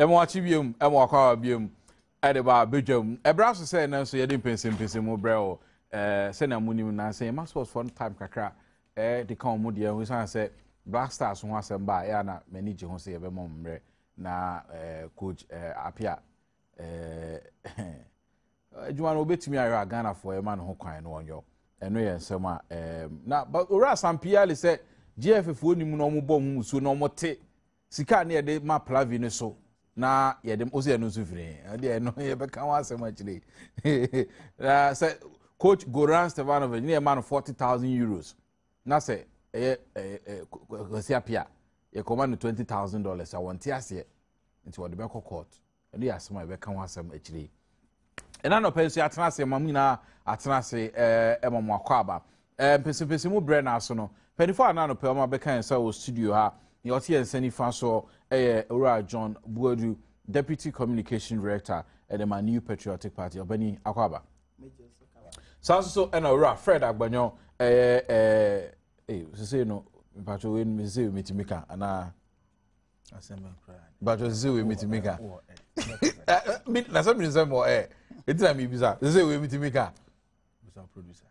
watch biom walk out biom edeba bedwam ebra so say na so ye de pensim mo brɛ say na munim na say must was fun time kakra de kan mo de we say Black Stars ho asem ba ya na mani je ho say ye be mo mre na coach apia adwuma no betimi ayo Ghana for e man ho kwan no onyo eno ye nsem a na but ora sampia le say GFF onimu no mo bom muso no mo te sika na ye de ma plavi ne so na ye de o say no so firi de no ye be kan wa asem akire say coach Goran Stevanovic ne man 40,000 euros na say Siapia ye command $20,000 I want ase into what the back court and they asem be kan wa asem akire ena no penso atena se mam nyina atena se emamo akwaba pese mu bre na so no penifo ana no pe o ma be kan se o studio ha ye oti ensani fa so Ora John Buadu Deputy Communication Director at the New Patriotic Party Obani akwaba so ena Ora Fred Agbanyo say no pacho we me say metimika ana assemble cry but say we metimika na some reason more it's time you bizarre say we metimika bizarre producer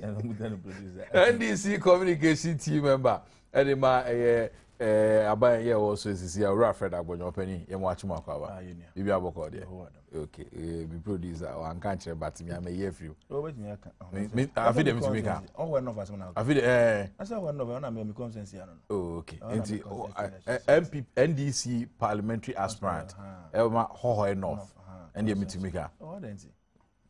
and I'm the producer NDC communication team member and ma aban here also is here Fred Agbanyo Penny e mo achuma kwa bibi aboko there okay be producer o anka chere but me am here free o bet me aka I feel them to make oh one of us now I feel I say one of na me conscience here no oh okay MP NDC parliamentary aspirant e ma ho enough and you to make oh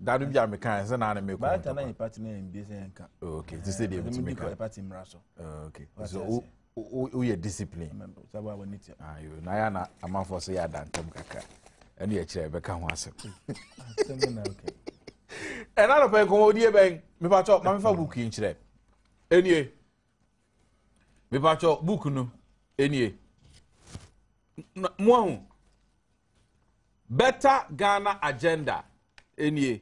that do be am kan say na na me but na party na MB say nka okay to say they to make party mraso okay so we discipline sabo aboniti ayo na ya na amafo so ya dantem kaka ene ye kire be ka ho asem asem na okay and I don't pay comodie ben me pa cho ma me fa book yin kire enie me pa cho book no enie mo hu Better Ghana Agenda enie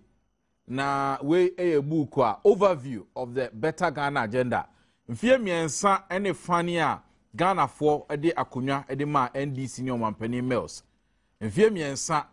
na we a book overview of the Better Ghana Agenda mfie miensa ene fani a Ghana for de akonwa de ma NDC ne omampani mails mfie miensa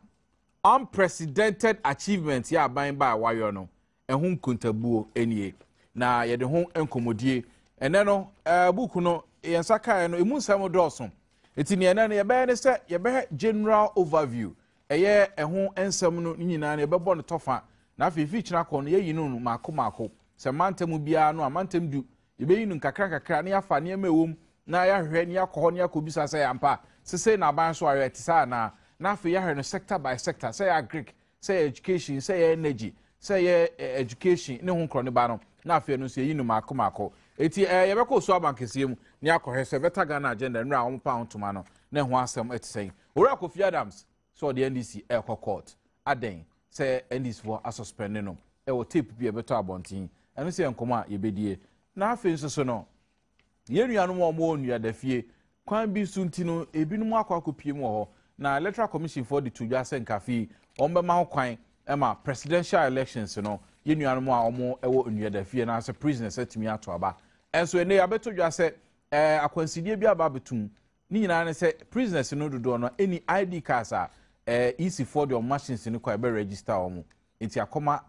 unprecedented achievement ya aban ba wayo no ehun nkontabuo enie na ye de ho enkomodie ene no book no yensa kai no emu nsam dɔɔso eti ne ene ye be ne se ye be general overview eye ehun ensam no nyina ne be bɔ no tofa na afifi kyina kɔ no ye yi no mako se mantem bia no amantem du ibeyi nu kakra na yafa ne emewom na ya hwehwe ne yakɔ ne yakobisa sɛ ampa sese na ban so awe tisa na afi ya hwehwe no sector by sector sɛ ya agric sɛ education sɛ ya energy sɛ ya education ne ho nkro ne ba no na afi no so yi nu mako eti ye bɛkɔ so abankesie mu ne akɔhwɛ sɛ Better Ghana Agenda nra wɔn pa ntoma no ne ho asɛm etisen Ora Kofi Adams so the NDC ɛkɔ court aden sɛ NDC for asuspend no ɛwɔ tape bi ɛbɛtɔ abɔnten ɛno sɛ nkɔmɔ a yɛbɛdie na afi nso no yenuanu mo onua da fie kwan bi sunti no ebinom akɔakɔpie mu ho na electoral commission for the tudwa senkafi ombema ho kwan ema presidential elections no yenuanu mo a omo ewo onua da fie na as prisoners atimi ato aba enso ene abeto dwa se akwansidie bi aba betum ni nyina ne se prisoners no dodo no any ID cards a EC4 the machines ni kwa be register omo enti akoma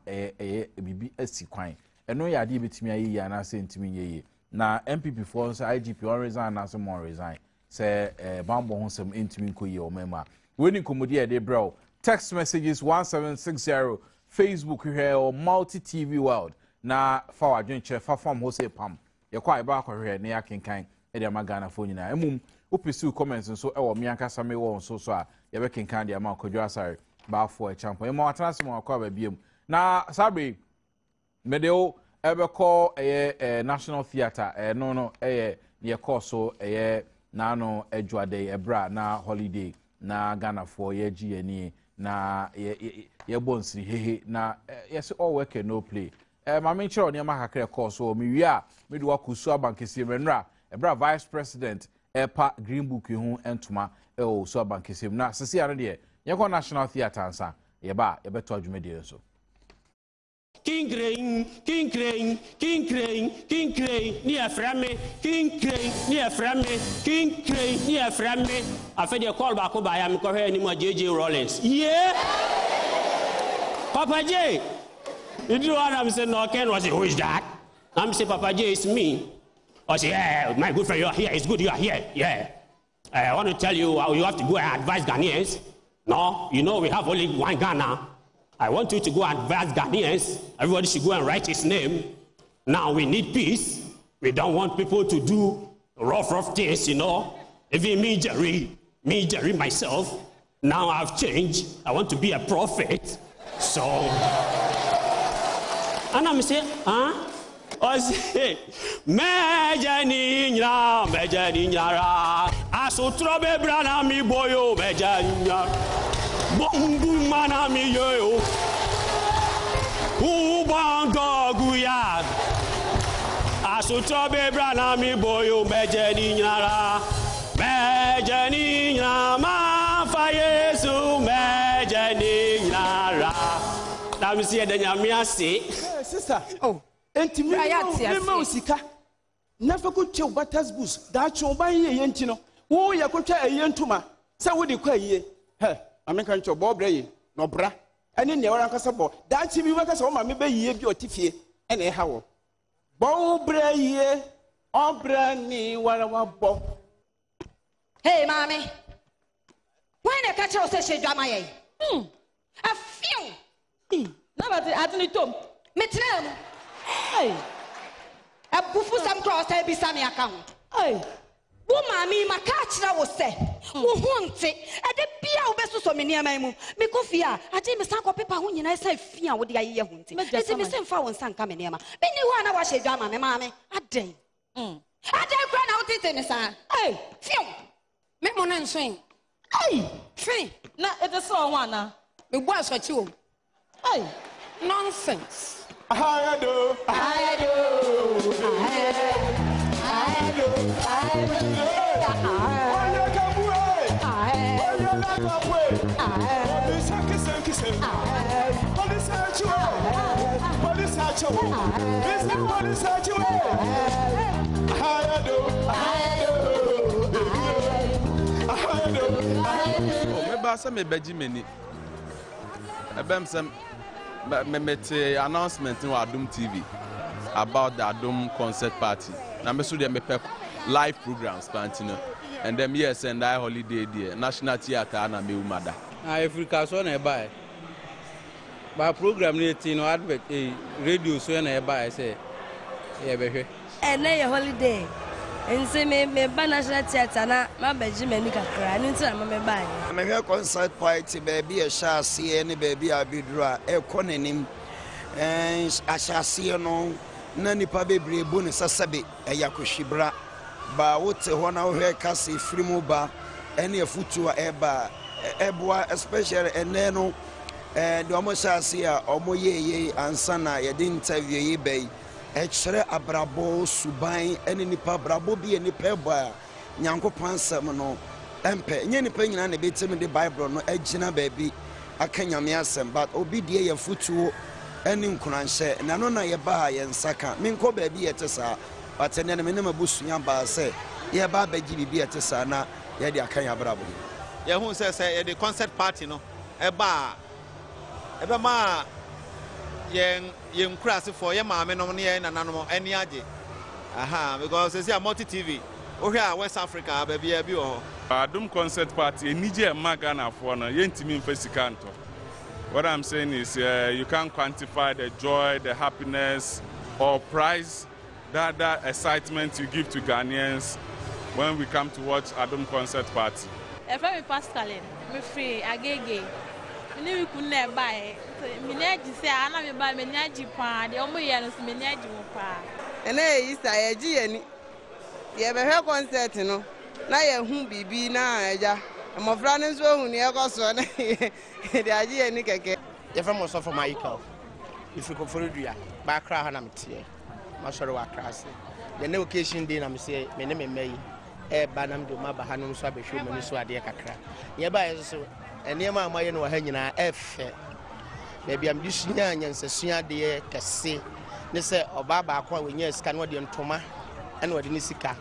bibi asi kwan eno ya ade betimi ayi ya na se ntimi yeye na mp4 so IGP on resign na so more resign say bambo ho sem ntimi nkoyi o mema weni komodi e de bro text messages 1760 Facebook here or multi TV world na fa wadwen kire fa form ho say pam ye kwa e ba akɔhwɛ ne yakenkan e de magana fo nyina emum opisu comments nso e wo miankasa me wo nso so a ye be kenkan de ama kodwo asare ba fo e champo e mo atrase mo akwa ba biem na sabre medeo ebe call National Theatre no ye call so na no edwade ebra na holiday na Ghana for ye GNE na ye bonsiri hehe na yes all work no play ma me nkyere oni ma kakra call so me wi a me do akusu abankesi menra ebra vice president epa green book hu entoma o so abankesi na sisi ano de ye National Theatre ansa ye ba ye beto adwumedie so King Crane, King Crane, King Crane, King Crane, near Frame, King Crane, near Frame, King Crane, near Frame. I fed your call back over. I am calling anymore JJ Rollins. Yeah, Papa J. You do what I'm saying? No, Ken was it? Who is that? I'm saying Papa J is me. I say, yeah, my good friend, you are here. It's good you are here. Yeah. I want to tell you, you have to go and advise Ghanaians. No, you know we have only one Ghana. I want you to go and advise Ghanaians. Everybody should go and write his name. Now we need peace. We don't want people to do rough things, you know. Even me, Jerry, myself. Now I've changed. I want to be a prophet. So, and I'm saying, huh? I say, Mejaninya, Asotrobe brana mi boyo, Mejaninya, Bombu mana mi yo, Ubanga guya, Asotrobe brana mi boyo, Mejaninya, ma fayesu, Mejaninya. I'm saying, sister, oh. Enti me usika never could chill butters boost that you buy ye yentino wo ya kwatwa ayentuma se wo de kwa ye he ameka ncho bo bra no bra ene ne wora nkasa bo that chi bi wakasa wo ma me ba ye bi otifie ene ha wo bo bra ye obra ni wara wa bo. Hey mommy, when the catcher say she drama ye a few na ba ti atini tom me tell. Hey, a bufu some cross I be some account. Hey, woman, me, my catcher was say, who wants it? At the Pia best so many a memo. Me coffee, I didn't miss Uncle Pepper when I say fear with the idea hunting. It's in the same for one son coming near. Then you want to wash a drama, my mammy. A day. I dare run out it in the sun. Hey, few. Make one and swing. Hey, free. Now it is so one. Me was for you. Hey, nonsense. I do. Met announcement in Adom TV about the Adom concert party. Now, me study me live programs, and them yes and I holiday there. National Theatre and me umada. Africa so na buy. Ba program ni no advert radio so na buy say. Yeah, be. And na holiday. And say me ba National Theatre na ma beji me ni kakra. Ni nti na me buy. Me hwe concert party baby a shasi any baby abidura e konenim ashasi no na nipa bebre bu ne sasabe e yakohwibra ba wote ho na hwe kase frimu ba ene afutu a eba eboa especially ene no de omo shasi a omo ye ansa na ye de interview yi bai e kire abrabo suban ene nipa abrabo bi ene peba nyankopon sam no empe nye nipa nyina na betim de bible no agina baabi akanyame asem but obi die ye futuo eni nkuranhye na no na ye ba ye nsaka menko baabi ye tesa but ene ne me mabusunya ba se ye ba baji bibi ye tesa na ye de akanya brabo ye hu se ye de concert party no e ba ma ye nkurase for ye maame no ne ye nananom eni age aha because say multi TV ohia West Africa baby e bi o Adom concert party enije magana for no yentimi mfesikanto. What I'm saying is you can't quantify the joy, the happiness or prize that excitement you give to Ghanaians when we come to watch Adom concert party. If I'm Pascaline, I'm free, agege. We couldn't buy. Minaji say I na me buy minaji pa. The omo ye no minaji mo pa. Ene yi sa ye ji ani. Ye be hwe concert no. Na ye hu bibi na eja. Amofra ne so hu ne e ko so na. De aji ani keke. Ye from so for Michael. If you go for dua, ba kra ha na metie. Ma sori wa kra se. The new occasion day na me say me ne me mai. E ba nam do ma ba ha no so abehwe me so ade kakra. Ye ba ye so eniema amaye no ha nyina efe baabi am de sua nyansasua de kɛse ne sɛ ɔbaa baako a wɔnya sika no de ntoma ɛna wɔde ne sika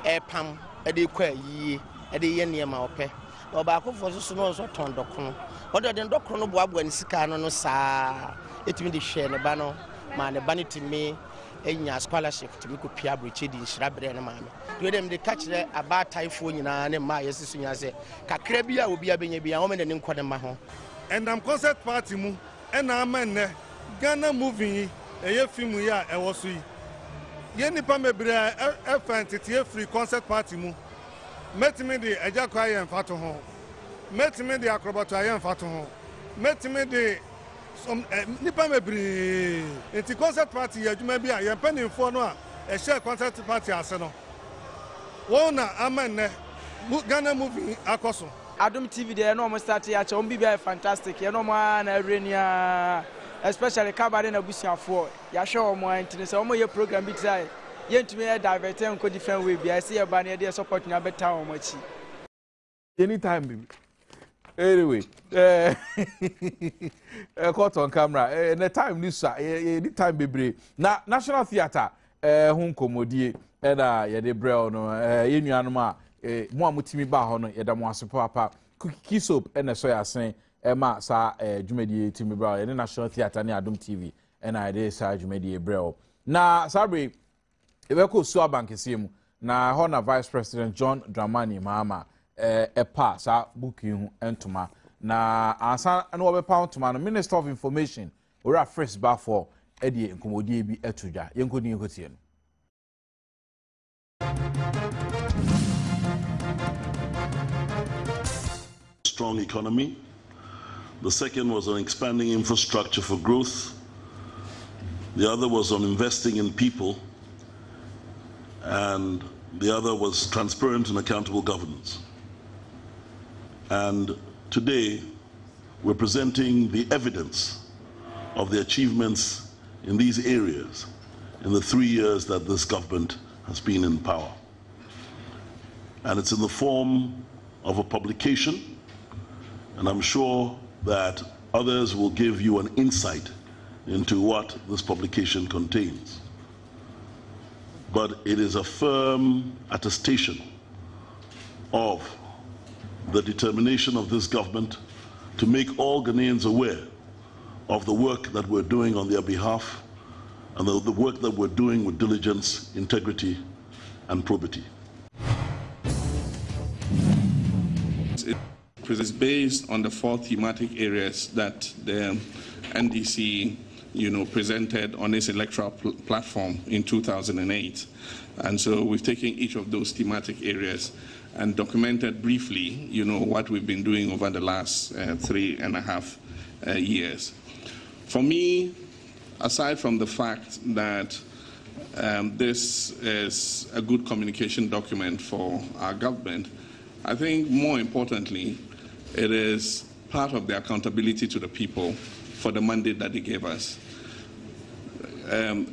ɛpam ɛde kɔ ayie ɛde yɛ nneɛma ɔpɛ ɔbaakofo so no nso tɔn dɔkono ɔde ndɔkono no boaboa ne sika no saa ɛtumi de hwɛ ne ba no ma ne ba no tumi enya scholarship tumi kɔ pia abrokyɛ di nhyira berɛ no maame deɛ dem de ka kyerɛ abaataifoɔ nyinaa ne mmaa yɛsi so nya sɛ kakra bi a obi abɛnya bi a wɔn ne nkɔ ne ma ho ɛnam concert party mu ɛna ama nnɛ Ghana movie yi ɛyɛ film yi a ɛwɔ so yi yɛ nipa mebree a ɛfɛn tete free concert party mu mɛtumi de ɛgya kɔ ayɛ mfa to ho mɛtumi de akorɔbɔtɔ ayɛ mfa to ho mɛtumi de nipa mebree enti concert party yɛ adwuma bi a yɛn mpanimfoɔ no a ɛhyɛ concert party ase no wɔn na ama nnɛ Ghana movie akɔ so. Adom TV deɛ ɛna ɔmo start yɛ akyɛ ɔmo biribi ayɛ fantastic ɛna ɔmo ara na ɛwere nia especially kabade na busuafoɔ yɛahwɛ ɔmo a nti sɛ ɔmo yɛ program bi tira yɛntumi yɛ divert nkɔ different way bi a ɛsɛ yɛba na yɛde support na bɛta ɔmo akyi. Anytime baby. Anyway, caught on camera. The time this the time bebre. Na National Theatre ho komodie and yɛde brɛ no yenuanoma mo amutimi ba ho no yɛda mo ase papa cookie soap and so yasen ma sa dwumadi timi bra yɛde National Theatre ne Adom TV and yɛde sa dwumadi brɛ na sabre ebeko so abankese mu na ho na Vice President John Dramani Mahama epa sa booking hu entoma na ansa na obepa ntoma no Minister of Information ora fresh ba for edie nkomodie bi etudwa yenkodi yenkotie no. Strong economy. The second was on expanding infrastructure for growth. The other was on investing in people. And the other was transparent and accountable governance. And today, we're presenting the evidence of the achievements in these areas in the 3 years that this government has been in power. And it's in the form of a publication, and I'm sure that others will give you an insight into what this publication contains. But it is a firm attestation of the determination of this government to make all Ghanaians aware of the work that we're doing on their behalf and the work that we're doing with diligence, integrity, and probity. It is based on the 4 thematic areas that the NDC presented on its electoral platform in 2008. And so we've taken each of those thematic areas and documented briefly, what we've been doing over the last 3.5 years. For me, aside from the fact that this is a good communication document for our government, I think more importantly, it is part of the accountability to the people for the mandate that they gave us.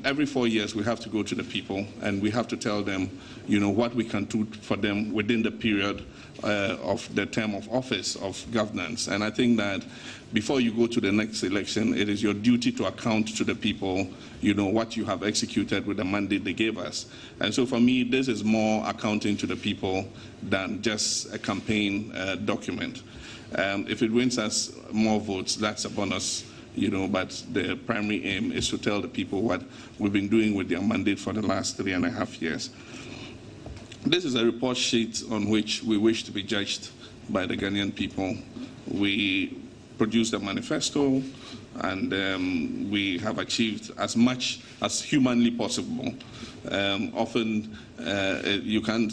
Every 4 years we have to go to the people and we have to tell them, what we can do for them within the period of the term of office of governance. And I think that before you go to the next election, it is your duty to account to the people, what you have executed with the mandate they gave us. And so for me, this is more accounting to the people than just a campaign document. If it wins us more votes, that's a bonus. But the primary aim is to tell the people what we've been doing with their mandate for the last 3.5 years. This is a report sheet on which we wish to be judged by the Ghanaian people. We produced a manifesto, and we have achieved as much as humanly possible. Often you can't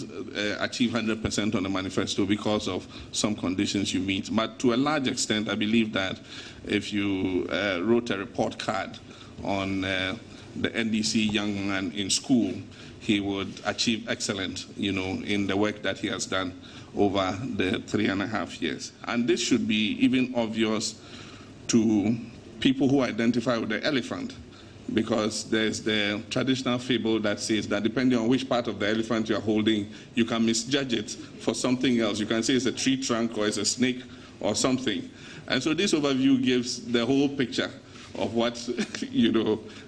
achieve 100% on the manifesto because of some conditions you meet. But to a large extent, I believe that if you wrote a report card on the NDC young man in school, he would achieve excellent, in the work that he has done over the 3.5 years. And this should be even obvious to people who identify with the elephant, because there's the traditional fable that says that depending on which part of the elephant you're holding, you can misjudge it for something else. You can say it's a tree trunk or it's a snake or something. And so this overview gives the whole picture of what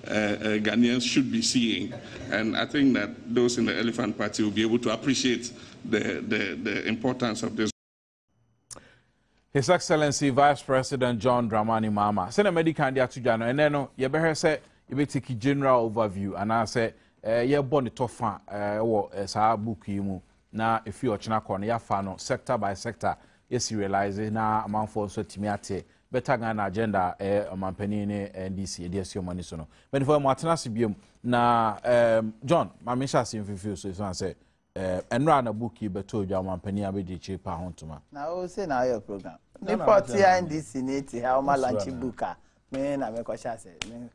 Ghanaians should be seeing. And I think that those in the Elephant Party will be able to appreciate the importance of this. His Excellency Vice President John Dramani Mahama. Send a medical and Yatujano, and then you better say you be take general overview, and I say you born the tough or a book you na if you are Chinako, ya fano sector by sector, yes, you realize na amount for so timiate better Ghana agenda Mampenine and DC, yes, your money sono. But for Martina Sibium na John, my mission is so I say. And run a book you better your Mampenia be the cheaper hontuma. Now, say now your program. The party and this in it, how my lunch booker. Man, I'm a question. Man,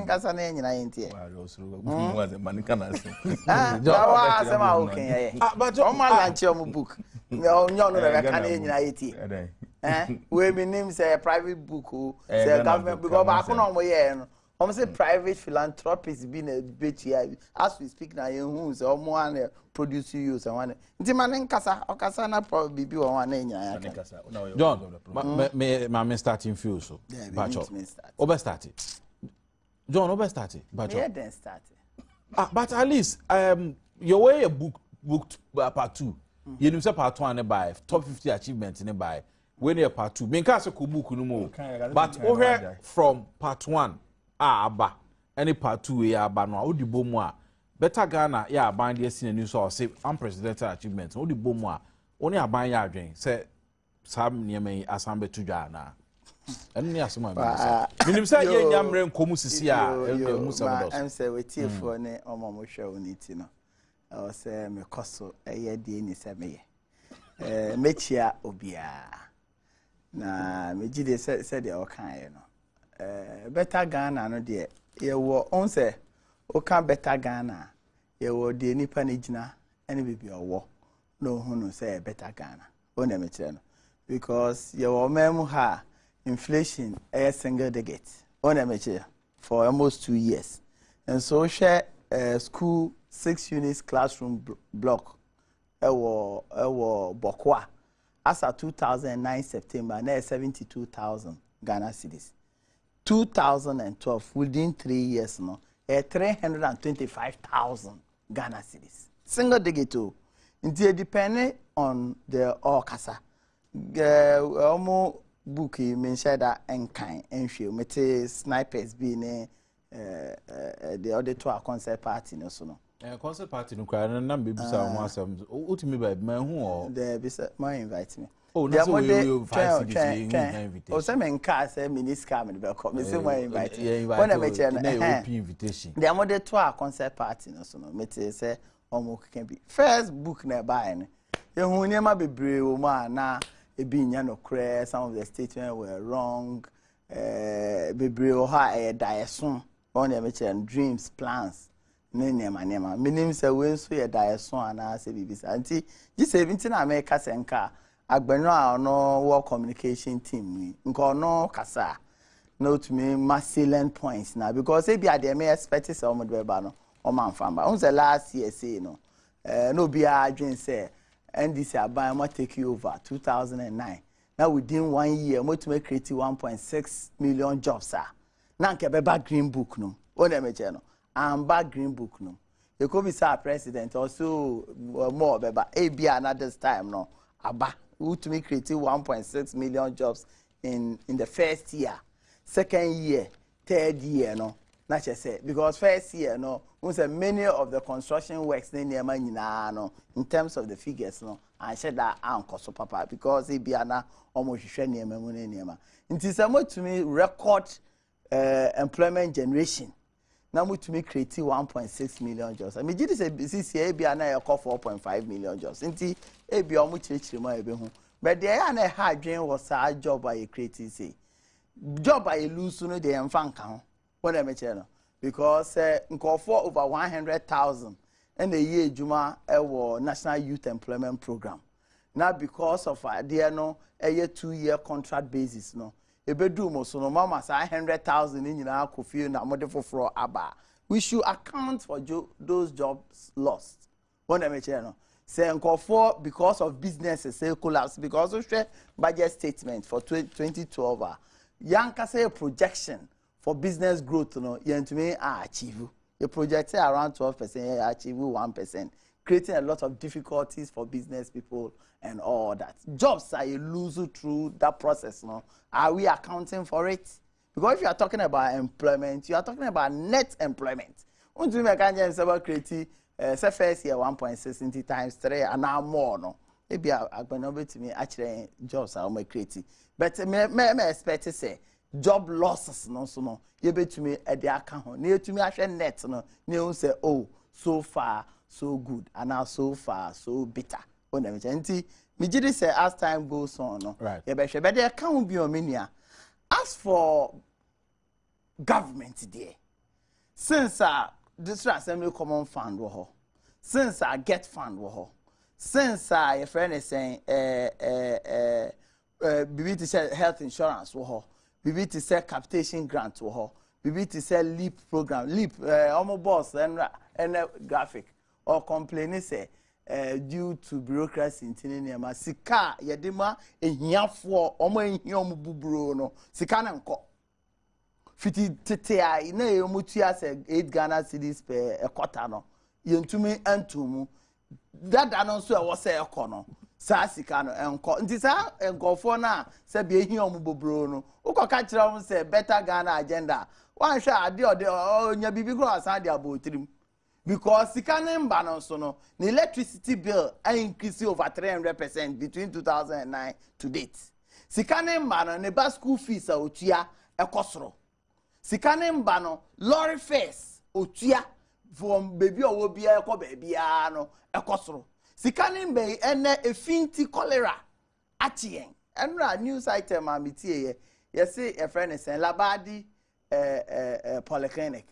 Cassan, and I ain't here. Was a man can answer. But all my lunch on book. No, I can't. We be named say a private book who say government because I can't know where. I'm say private philanthropist being a bit here. As we speak now, you say one produce you one. Nti man nkasa okasa na probably be one enya ya. John, me starting few so. Bacho. Obe started. John, obe started. Bacho. Yeah, then started. But at least your way a booked part 2. You know say part 1 by top 50 achievements in by. When you part 2. Me nkasa ko book no more. But over from part 1 aba any part 2 ya aba no odi bomu a better Ghana ya aban de senior news or say unprecedented achievements odi bomu a oni aban ya adwen say sam niam yi asambe tudwa na enu ni asoma me minim say ye nyamre nkomu sisi a emu sabodos am say we tie for ne omomo hwe oni ti no o say me koso eye de ni se me ye mechia obia na mejide se de o kan ye no better Ghana no de ye wo on say o kan better Ghana ye wo de nipa ne gina ene bibi owo no hu no say better Ghana o na me kire no because ye wo mem ha inflation a single digit o na me kire for almost 2 years and so share school 6 units classroom block ewo Bokwa as of 2009 September na 72,000 Ghana cedis 2012 within 3 years no 325,000 Ghana cedis single digit too it depending on the okasa omo book mentioned that enkan enhwe mete snipers be ne the other two concert party no so no concert party no kwa na mbebisa ho asem utimi ba man hu o there be my invite me. Oh, that's why you 5 CDs invitation. Oh, some in car say minister me be come. Me say my invite. When I meet you na invitation. The amode to a concert party no so no. Me say omo can be. First book na buy no. You hu niam bebre o ma na e bi nya no kre some of the statements were wrong. Bebre o ha e daeson. On ya me dreams, plans. Nema. Meaning say when so ye daeson ana say bibisa. Anti ji 17 America senka agbeno no work communication team nko no kasa no to me masculine points now because e be at the me expect say omo de ba no o man famba on say last year say no no be adwen say NDC aban mo take you over 2009 now within 1 year mo to make create 1.6 million jobs na nke be back green book no o na me che no and back green book no e ko be say president also more beba e be another time no aba to me create 1.6 million jobs in the first year, second year, third year, no. Not just say because first year, no. We say many of the construction works near no, in terms of the figures, no. And said that uncle so papa because it be ana almost near me. It is a to me record employment generation. Now we to me create 1.6 million jobs. I mean, this year be ana a 4.5 million jobs. Inti e be omu chirichiri mo ebe hu. But there ana hard dream was a job by creating say. Job by lose no dey emfa nka ho. What am I saying? Because nko for over 100,000 and a year juma e National Youth Employment Program. Now because of there no a year 2-year contract basis no. Ebedu mo so no mama say 100,000 in nyina akofie na mode foforo aba. We should account for those jobs lost. What am I saying? say for because of businesses say collapse because of budget statement for 2012 yanka say a projection for business growth no yentumi achieve you project around 12% achieve 1%, creating a lot of difficulties for business people and all that. Jobs are you lose through that process no, are we accounting for it? Because if you are talking about employment, you are talking about net employment. When you make a creative say first year 1.60 times 3 and now more no. Maybe I going to me actually jobs are more creative. But me expect to say job losses no so no. You bet to me at the account. Near to me actually net no. You say oh so far so good and now so far so bitter. When I mention me just say as time goes on no. Right. You bet but the account be on me. As for government there, since this assembly common fund wo since I get fund wo since your friend is saying bibi to say health insurance wo bibi to say capitation grant wo bibi to say leap program leap almost boss and graphic or complaining say due to bureaucracy in tinema sika yedema ehiafo omo ehia buburo no sika na nko fiti tete ai na yomutua say 8 Ghana cedis per a quarter no yentumi antumu dada no so e wo say ekọ no sa sika no enko nti sa enkofo na se be ehia buburo no ukoka kire wo say better Ghana agenda wan hwa ade onya bibi gro asan de abotrim. Because Sikanem Banon no, the electricity bill increased over 300% between 2009 to date. Sikanem Banon, the bus school fees are Utia, a costro. Sikanem Banon, lorry fares, Utia, from baby or be a babyano, a costro. Sikanem Bay, and a finti cholera, Atien. And a news item, Amity, yes, a friend is saying Labadi polyclinic.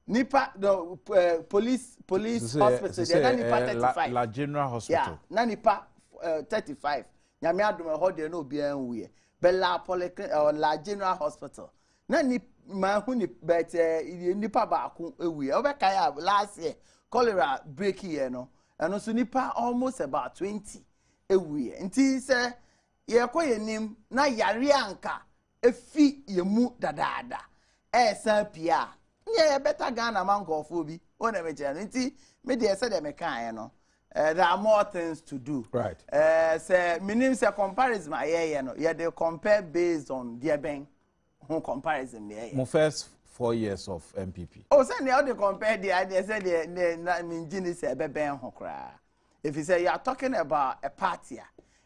Nipa the police hospital there na nipa 35 la general hospital yeah na nipa 35 nyame adom ho de na obi an wuye bella polyclinic la general hospital na ni ma hu ni bet nipa ba ko ewuye obeka ya last year cholera break here no eno so nipa almost about 20 ewuye nti se ye koyenim na yare anka efi yemu dadada esa pia yeah, better Ghana man go for be. One of the me dey say them kind no. There are more things to do. Right. Say minim say comparison my no. Yeah, they compare based on their bank. Who comparison there? My first 4 years of MPP. Oh, say they compare the idea say they mean Gini say beben ho kra. If you say you are talking about a party,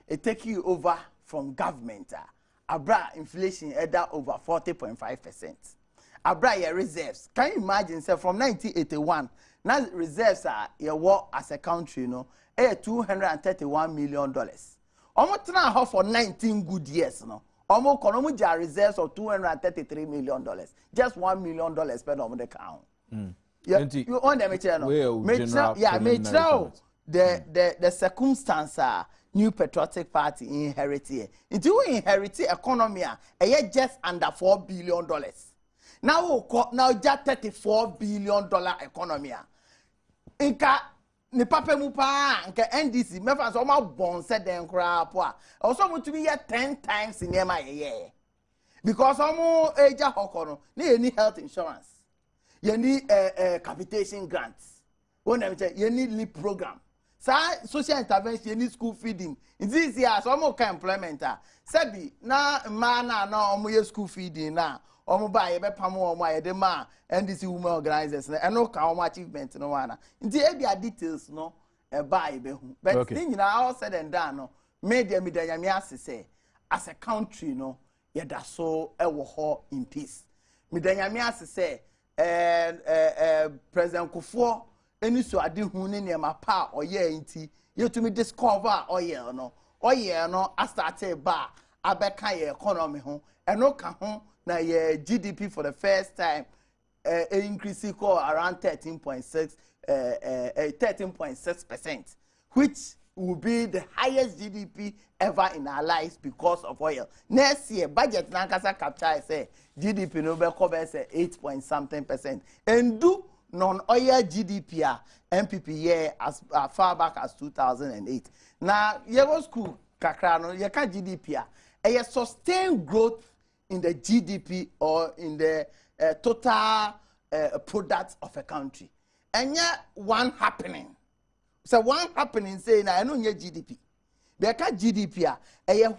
it take you over from government. Abra inflation either over 40.5%. Abra reserves. Can you imagine, say, from 1981, now reserves are your war as a country, you know, $231 million. Almost now for 19 good years, no. Almost economic reserves of $233 million. Just $1 million spent on the count. Yeah, you on them, the circumstance New Patriotic Party inherit here. If you inherit economy, just under $4 billion. Now just $34 billion economy. Inka ni pape mupa nka NDC mefa so ma bon se den kra po a. Also mo to be 10 times in my year. Because omo eja hokono na any health insurance. You need capitation grants. You need leap program. Social intervention, you need school feeding. In this year, so mo ka employment. Sebi na mana na omo school feeding na. Omo ba ye be pamo omo ye de ma NDC women organizers na eno ka omo achievement no wana nti e bia details no e ba ye be hu but thing na all said and done no media nyame asese as a country no ye da so e wo ho in peace media nyame asese President Kufuor eni so ade hu ne ne ma pa oye nti ye to me discover oil no a start ba abeka ye economy ho eno ka ho na your GDP for the first time increasing around 13.6%, which will be the highest GDP ever in our lives because of oil. Next year, budget nankasa capture say GDP no be cover say 8 point something %. And do non-oil GDP MPP year as far back as 2008. Now, your school kakrano, you can GDP a sustained growth in the GDP or in the total product of a country. And yet one happening. So one happening saying I know your GDP. There can GDP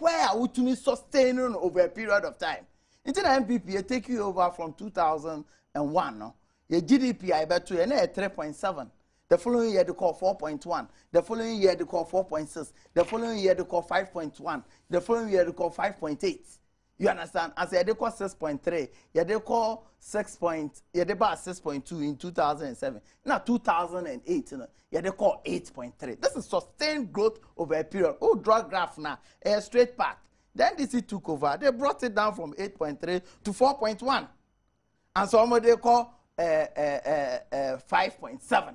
where would to sustain over a period of time. Into the MPP take you over from 2001. No? Your GDP I bet to 3.7. The following year they call 4.1. The following year they call 4.6. The following year they call 5.1. The following year they call 5.8. You understand? As they call 6.3, they call 6.2 in 2007. Now 2008, they call 8.3. This is sustained growth over a period. Oh, draw graph now, a straight path. Then DC took over. They brought it down from 8.3 to 4.1, and some they call 5.7.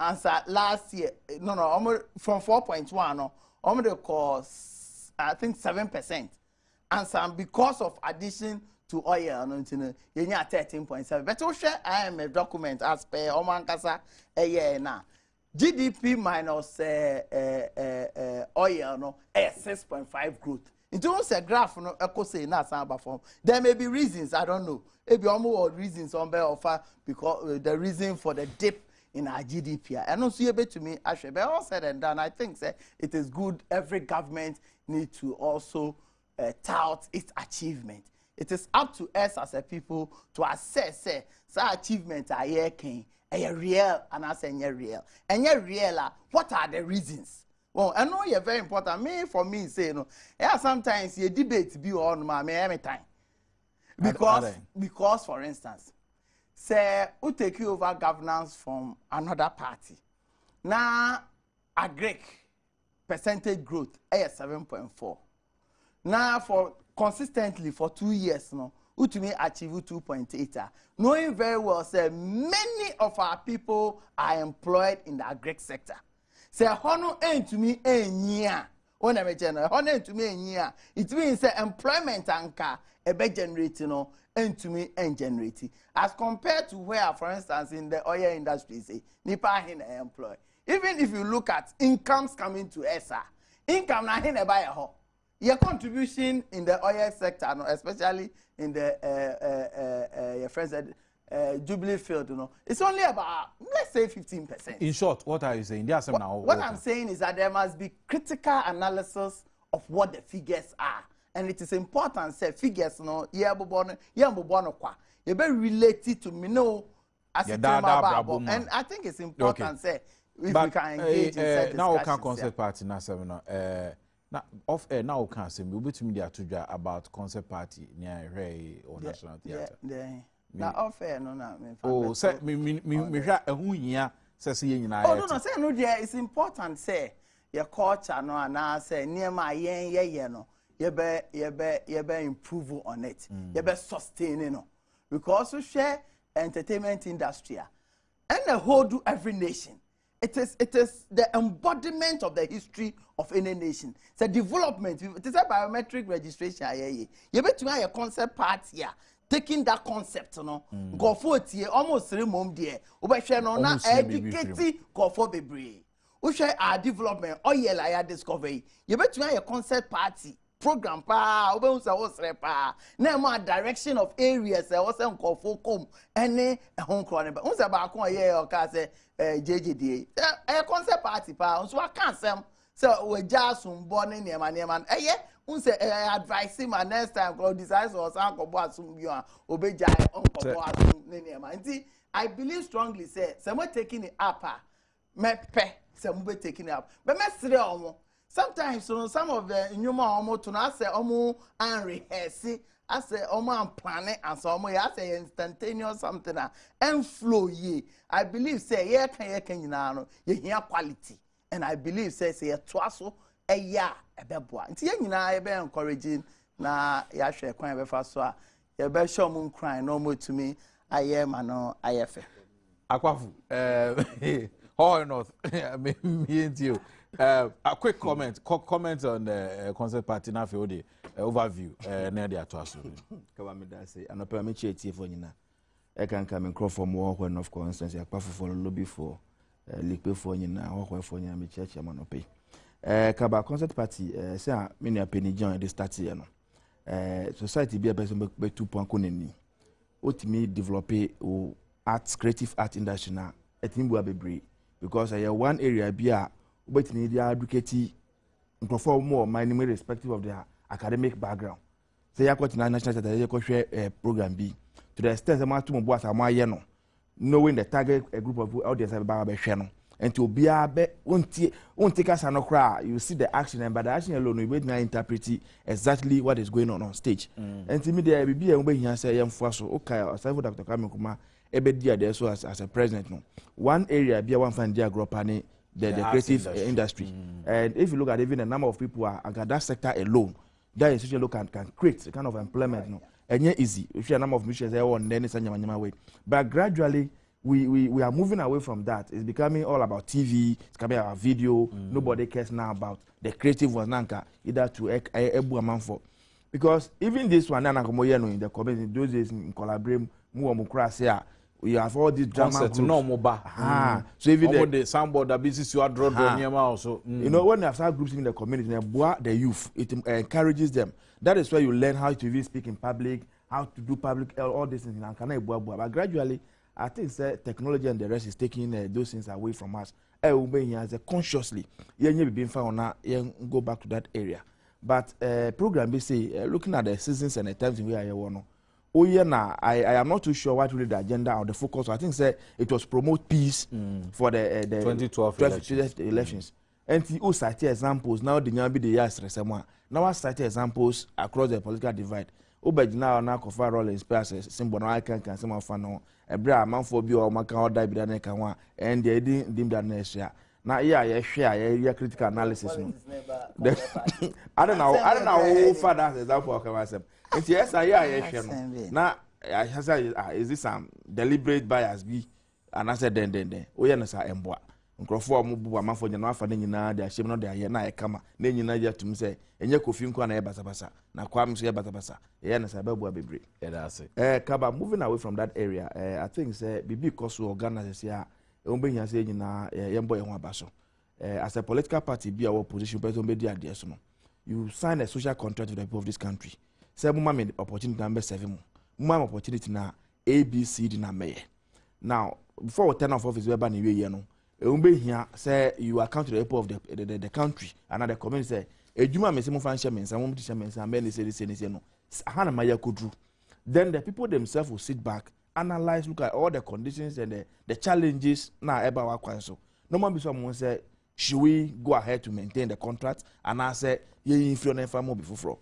And so last year, from 4.1, they call I think 7%. And some because of addition to oil, you need 13.7. But we share IMF document as per Omankasa a year now. GDP minus oil no 6.5 growth. In terms of graph, no echo say na samba form. There may be reasons, I don't know. Maybe almost reasons on offer because the reason for the dip in our GDP. I don't see a bit to me. Actually, but all said and done, I think it is good. Every government needs to also tout its achievement. It is up to us as a people to assess achievements are real and I say real. And real, what are the reasons? Well, I know you're very important. For me, say sometimes you debate be on my every time. Because for instance, say who take you over governance from another party. Now agric percentage growth 7.4. Now for consistently for 2 years who to me achieve 2.8. Knowing very well say many of our people are employed in the agric sector. Say hono to me year. When I mention hono to me year, it means say employment anka ebe generating to me and generating as compared to where, for instance, in the oil industry say nipa hin employ. Even if you look at incomes coming to ESA, income na hin buy a ho. Your contribution in the oil sector, especially in the your friends said Jubilee field, it's only about let's say 15%. In short, what are you saying? What I'm saying is that there must be critical analysis of what the figures are, and it is important. Say figures, you be related to me as and I think it's important. Say if we can engage in now we can concept party na seminar. Now, off air now can say we between the atuja about concept party near Ray or National Theatre. Now off air no na. Oh, say me who here says you na. Oh no, say no there it's important say your culture no and say near my yen no. You be improve on it. You be sustain no. Because we share entertainment industry and the whole do every nation. It is the embodiment of the history of any nation. It's a development. It is a biometric registration. You bet to a concept part here. Taking that concept, go for it here, almost 3 months there. We share no educating go for baby. We share our development. Oh yeah, like discovery. You bet to a concept party program pa. We also was pa. Now more direction of areas. I was saying go for come any home crowd. We say about come here or say. JJD a concept party pa so I can't say so we just some born in man unse advise him next time go decide or some go asum bi obeja onko asum nti I believe strongly say we taking it up me pe some be taking it up but me sire omo sometimes some of the nyuma omo to na say omo and rehearse I say omo plan and so omo ya say instantaneous something and flow ye. I believe say ye can you know ye hear quality and I believe say twaso a ya e beboa. Nti ye nyina e be encouraging na ya hwe kwan be fa so a ye be show mun crying no more to me aye ma no ayefe. Akwafu all north me and you. A quick comment on the concept party na fe odi overview near the atwaso. Kawa me da say anopa me chietie fo nyina. I can come and crawl for more when, of course, instance, I pass for lobby for liquid for you now, or for you, church, I'm on pay. Kaba concert party, say, many a penny join this start here. Society be a person by 2.1. What me develop arts, creative art industry now, I think we are be because I have one area be a but need the advocate perform more, my name irrespective of their academic background. Say, I got in a national program B. To the extent that my two boys are my yeno, knowing the target a group of audience about a channel. And to be a bet won't take us and no cry. You see the action, and by the action alone, we wait now interpret exactly what is going on stage. And to me, there will be a way here say, I am for so okay, aside for Dr. Kamikuma, a bit dear there so as a president. No. One area be a one fan dear group the creative industry. And if you look at even the number of people are at that sector alone, that institution can create a kind of employment. No. And yeah, easy. If you have a number of missions there on then it's a way. But gradually we are moving away from that. It's becoming all about TV, it's becoming about video. Nobody cares now about the creative ones nanka either to ebu amount for. Because even this one in the community those days in collaborate we have all these drama groups. So even the soundboard that business you are drawn also. You know, when you have some groups in the community, the youth, it encourages them. That is why you learn how to even speak in public, how to do public, all these things. But gradually, I think technology and the rest is taking those things away from us. Consciously, go back to that area. But program they say looking at the seasons and the times in where I am not too sure what really the agenda or the focus. I think it was promote peace for the 2012 elections. And the cite examples now the nyambi the years now I cite examples across the political divide. Now cover role in space symbol no I can some of no a bra man for bi or maka or die bi na kan wa and they didn't dim that next year. Now yeah share critical analysis no. I don't know how far that example of myself. And yes I share no. Now I say is this some deliberate bias be and I said then oh yeah na sa emboa. Nkrofo mu bu amafo nya no afa ne nyina de ahyem no de aye na ekama na nyina ya tum se enye kofi nko na ebasabasa na kwam so ebasabasa ye na sababu abebre kaba moving away from that area I think say bibi koso organize say a ombenya say nyina yembo ye ho abaso as a political party be our position person be dia de so no you sign a social contract with the people of this country say mo me opportunity number 7 mo opportunity na ABCD na meye now before turn off office we ba na we no say you account to the people of the country and the community say ejuma me say mo fan share me say mo share me say men say no hana maya kodru then the people themselves will sit back analyze look at all the conditions and the challenges na eba wa kwan so no man be someone say should we go ahead to maintain the contract and I say ye influence na famo before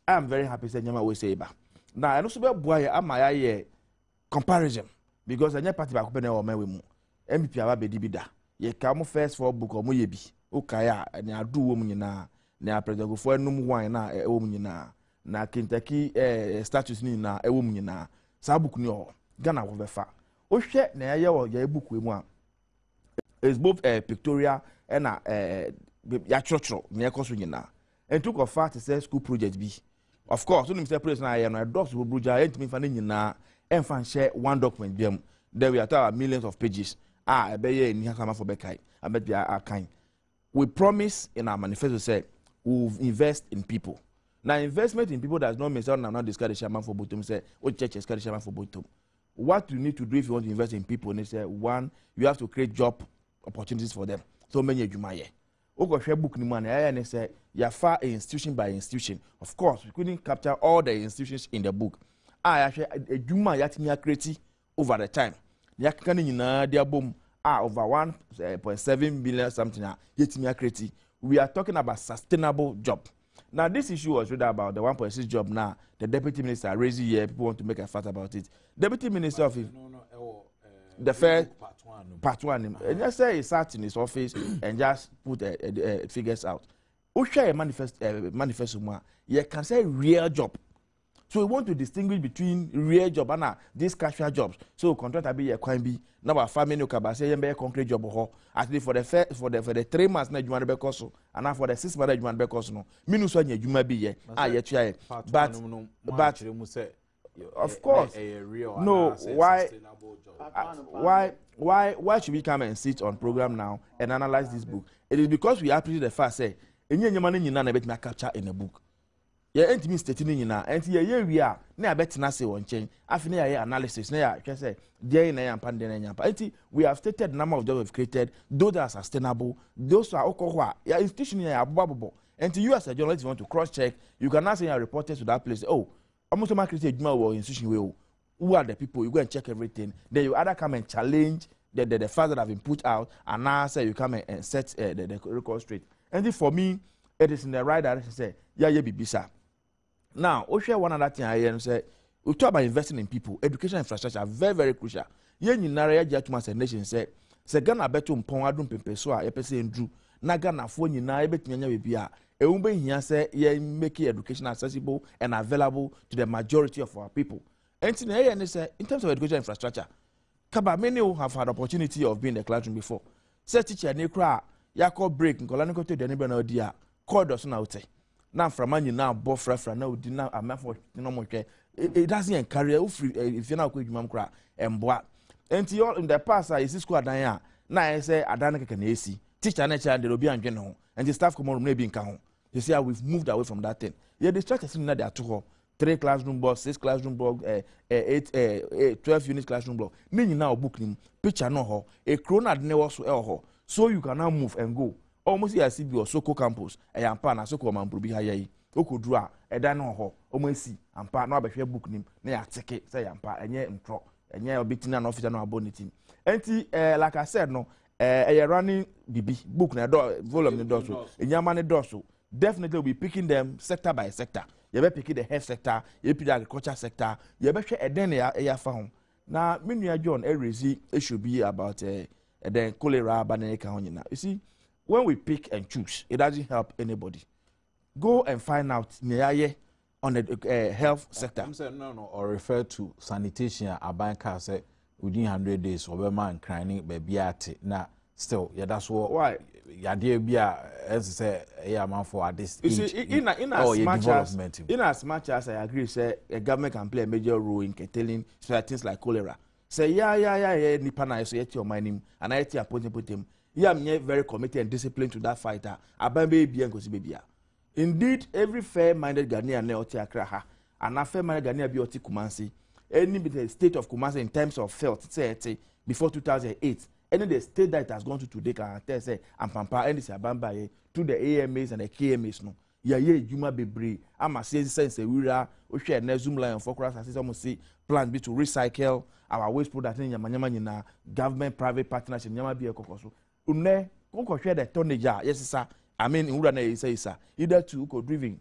I am very happy say nyama we say ba now I no so be boy am I comparison because any party ba ko be na o mewe mu MP aba be dibida ye come first for book or moye bi okaya na adu wo nyina na president for enum wan na e wo nyina na Kentucky status ni na e wo nyina sa book ni o Ghana wo befa o hwe na ye wo ya book we mu a is both pictorial and ya church na e koso nyina and took of fact say school project bi of course when say project na ye no docs wo bruja entimi fa na nyina en fan share one document bi am then we are talking millions of pages we promise in our manifesto say we'll invest in people. Now investment in people does not mean I'm not discard the chairman for bottom say oh church is the chairman for bottom. What you need to do if you want to invest in people, they say one, you have to create job opportunities for them. So many jumaye. Oko share book ni man and say you far institution by institution. Of course, we couldn't capture all the institutions in the book. I actually a juma yatimi create over the time. Yakani nyina dia bom over 1.7 billion something yetimi create. We are talking about sustainable job. Now this issue was really about the 1.6 job now. The deputy minister raised here, people want to make a fuss about it. Deputy minister of the first part one. And just say he sat in his office and just put figures out. Share manifesto you can say real job. So we want to distinguish between real job and these casual jobs. So contract be a quite be now family no kaba say be concrete job ho. At least for the 3 months na juma be koso and for the 6 months juma be koso no. Minus one juma be ye. But Of course. No, why should we come and sit on program now and analyze this book? It is because we appreciate the fact say any money you na bet me capture in a book. Yeah, ain't me stating in na and yeah we are na bet na say one chain. After na analysis na ya say there na yampa den na yampa. We have stated the number of jobs we've created, those that are sustainable, those are okwa. Yeah, institution ya abobo. And you as a journalist, you want to cross check, you can ask your reporters to that place. Oh, almost created institution way. Who are the people? You go and check everything. Then you either come and challenge the facts that have been put out, and now say you come and set the record straight. And for me, it is in the right direction. Say, yeah, be bisa. Now, we share one other thing I hear and say, we talk about investing in people, education infrastructure, very, very crucial. Yeah, you know, yeah, just as a nation say Ghana better mpon adum pempe so a yepese ndru. Na Ghana fo nyina ebetumi anya bebi a ewumbe hia say yeah make education accessible and available to the majority of our people. And in terms of education infrastructure, Kaba many who have had opportunity of being in the classroom before. Say teacher ne kra ya call break nkola ne kote de ne be na odi a call does na ote. Na from man now bofra na odi na amafo no mo hwe. It doesn't encourage if you na ko adwuma kra emboa. And in the past I see school adan a na say adan keke na esi. Teacher na cha de obi anhwe ne ho. And the staff come on na bi nka ho. You see how we've moved away from that thing. Yeah, the structure in there to ho. 3 classroom blocks, 6 classroom blocks, 12 unit classroom block. Meaning now book him picture no ho. A crona ne was ho. So you can now move and go. Almost here CB or Soko campus. A yampa na Soko man probi haye. Oko dra e dan no ho. Almost see ampa no abehwe book nim na ya teke say yampa enye ntro. Enye obitina na officer no abonity. Enti like I said no running bibi book na volume ne do so. Enyama ne do so. Definitely we'll be picking them sector by sector. You be picking the health sector, you pick the agriculture sector, you be share then ya found. Now, many John it should be about then cholera banana. You see, when we pick and choose, it doesn't help anybody. Go and find out near on the health sector. I'm saying no, or refer to sanitation. A banker say within 100 days, over man crying baby at now. Still, yeah, that's what. Why? Yeah, dear, be as say, yeah, man, for this. You see, in as much as I agree, say a government can play a major role in curtailing things like cholera. Say, yeah, Nipa na so yet your mining, and I appointed put him. Yeah, I'm very committed and disciplined to that fighter. Abambe be and baby. Indeed, every fair-minded Ghanaian ne oti akraha, and a fair-minded Ghanaian be oti Kumasi. Any the state of Kumasi in terms of health, say before 2008. Any the state that has gone to today can tell say and pampa any say abamba to the AMAs and the KMAs no ye juma bebre ama say sense wira o share na zoom line for cross as some see plan be to recycle our waste product in nyama nyina government private partnership nyama be ekokoso une ko share the tonnage yes sir I mean wura na say sir either to ko driven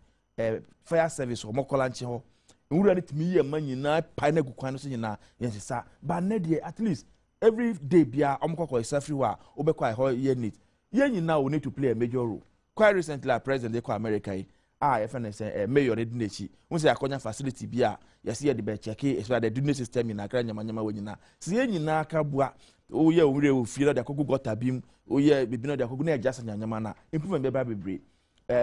fire service or mokola nche ho wura ni timi ye man nyina pa na gukwan no so nyina yes sir but na dey at least every day bia omkoko is everywhere obekwa ho ye need ye nyina we need to play a major role. Quite recently our president dey ko America FNS mayor ne dinechi we say akonya facility bia yes ye dey be check especially the drainage system in akra nyama we nyina se ye nyina aka bua o ye owure o fie da kogu gota bim o ye bibi no da kogu na adjust nyama na improvement be bebre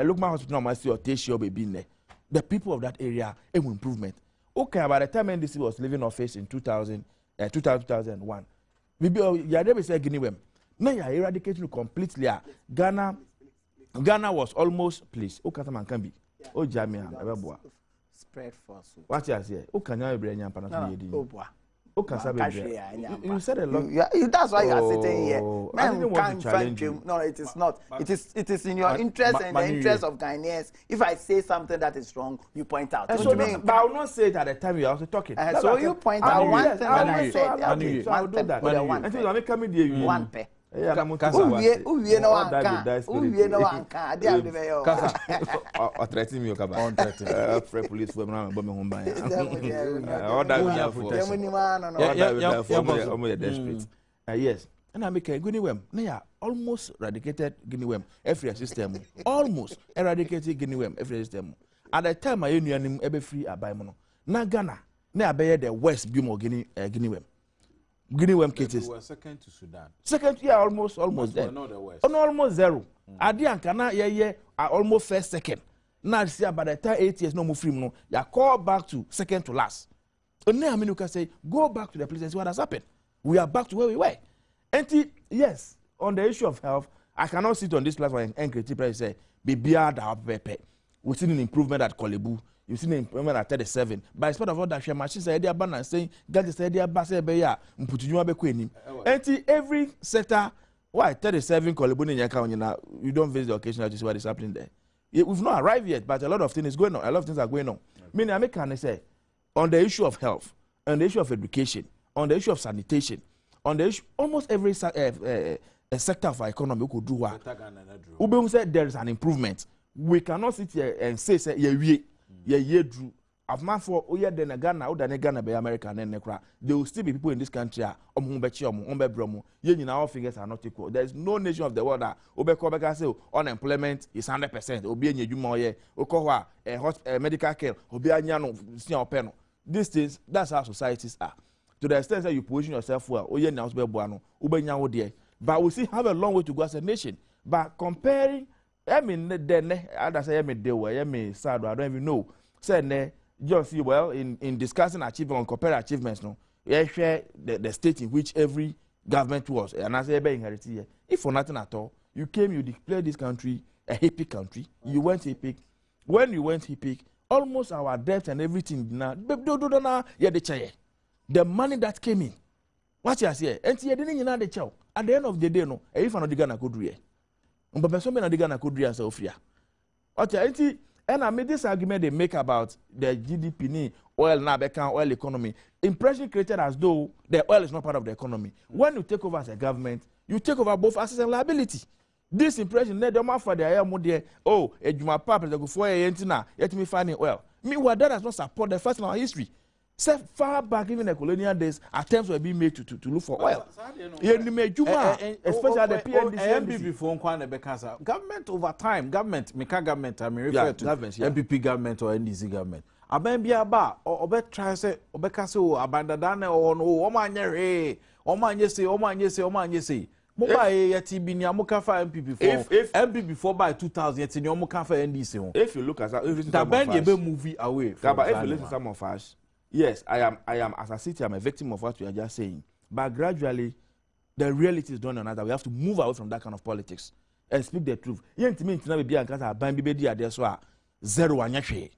Lukman hospital no see Otesio baby ne the people of that area improvement. Okay, about the time NDC was leaving office in 2001 Bibi ya say Guinea-Wem. Now you are eradicating completely. Ghana was almost please. O Kataman can be. O Jamia, Ebeboa. Spread force. What you say? O Kanya Brenya Panati. Oh boy. O Kasabe. You said a lot. That's why you are sitting here. Man can't challenge you. No, it is not. It is in your interest and the interest of Ghanaians. If I say something that is wrong, you point out. So but I will not say it at the time you are also talking. So you point out one thing that I said. So I will do that. Until I come in there. One pay. Uwie no anka. Uwie no anka. Ade ade be yo. O threaten me o kaba. On threaten. Free police for me na me home ban. O da we for. Omo desperate. Yes. And I make Guinea-Wem. Now almost eradicated Guinea-Wem every system. Almost eradicated Guinea-Wem every system. At the time I union ebe free abaimono. Na Ghana na abeye the west bimo Guinea-Wem. Guinea-Wem cases. We were second to Sudan. Second, yeah, almost there. Not the West. Oh, no, almost zero. Adianka na almost first second. Now see by the time 8 years no move free no. You call back to second to last. And now I mean you can say, go back to the place and see what has happened. We are back to where we were. And yes, on the issue of health, I cannot sit on this platform and create and say, be beyond our pepe. We've seen an improvement at Kolebu. You've seen an improvement at 37. But in spite of all that, machine said they are banned saying, God is said they are basebeya, Mputu and every sector, why 37 Kolebu in your account, you don't visit the occasion to see what is happening there. We've not arrived yet, but a lot of things is going on. A lot of things are going on. Meaning, I can say, on the issue of health, on the issue of education, on the issue of sanitation, on the issue, almost every sector of our economy we could do what. Ube said there is an improvement. We cannot sit here and say yeah drew. Of man for then Ghana, Ghana be America and Nekra. There will still be people in this country our figures are not equal. There is no nation of the world that say unemployment is 100%. Obi enye juma ye okohwa medical care obi anya no these things, that's how societies are. To the extent that you position yourself well, but we still have a long way to go as a nation. But comparing, I mean, I say, I mean, sad, I don't even know. Say, just see, well, in discussing achievement, on comparing achievements, no, you share the state in which every government was, and I say, inherited here. If for nothing at all, you came, you declared this country a hippie country. You went hippie. When you went hippie, almost our debt and everything now, the money that came in, what you say, and see, didn't you know the chow? At the end of the day, no, if I'm not gonna go do it, but so many gonna go do so fear. Okay, and I made this argument they make about the GDP, oil, now, oil economy. Impression created as though the oil is not part of the economy. When you take over as a government, you take over both assets and liability. This impression, they don't for the air, oh, a Juma Papa, the go for a yentina, yet me finding oil. Meanwhile, that does not support the first in our history. So far back, even the colonial days, attempts were being made to look for oil. Especially the PNDC. Before government over time, government, I mean, refer to MPP government or NDC government. Abembia ba obe try say obeka say o abandadane or no omanye omanye say mobile yet be near Mukafa MPP4. If MPP4 by 2000 yet in your Mukafa NDC. If you look at that movie away. If you listen to some of us, yes, I am as a city, I'm a victim of what we are just saying. But gradually, the reality is done another. We have to move away from that kind of politics and speak the truth. Yen to me to be and kasa ban bibe dia there so zero anyahwe.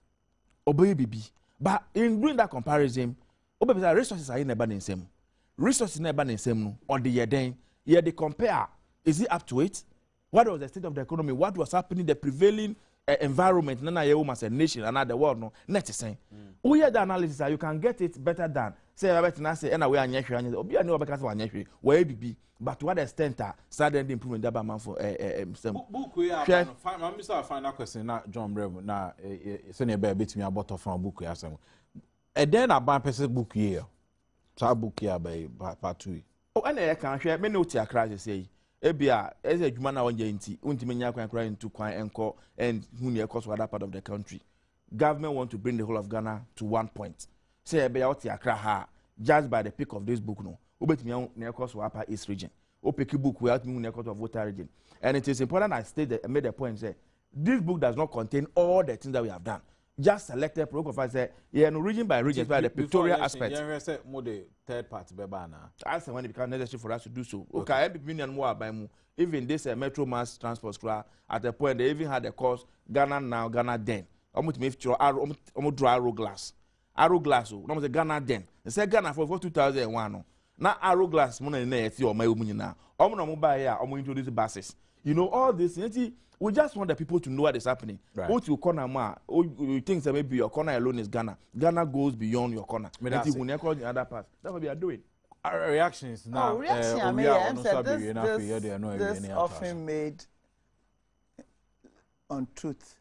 Obey bibi. But in doing that comparison, obey resources are in the same. Resources in the same no on the year yeah, they compare. Is it up to it? What was the state of the economy? What was happening? The prevailing environment, nana yewu as a nation, and the world no. Net is saying. We hear the analysis. You can get it better than say about na say na we anyehwe. Obi ani obeka say anyehwe. Where be? But to what extent sudden improvement that man for book we are Mr. Final question na John Brem na say na be betimi about from book we asem. E den na ban person book here. So book here by part 2. Oh, and I can share many of your classes say. Ebia, as a human now, Untimania can cry into Kwan Enko and Hunia cost other part of the country. Government want to bring the whole of Ghana to one point. Say, Ebia, Tiakraha, just by the pick of this book, no. Ubet me near cost of Upper East region. Opeki book without me near cost of water region. And it is important I stated and made a point say, this book does not contain all the things that we have done. Just selected program say yeah no region by region by the pictorial aspect. Yeah, say more the third part beba na. I say when it becomes necessary for us to do so. Okay, MPP union more by mu. Even this metro mass transport at the point they even had the course Ghana now, Ghana then. Almost make sure almost draw arrow glass. Arrow glass no say Ghana then. They say Ghana for 2001 no. Now arrow glass mo na eti o my umu na. Omo no mo buy here, omo introduce buses. You know all this. We just want the people to know what is happening. Right. What you corner you think that maybe your corner alone is Ghana. Ghana goes beyond your corner. That's the other part. That's what we are doing. Our reactions now. This often made on truth.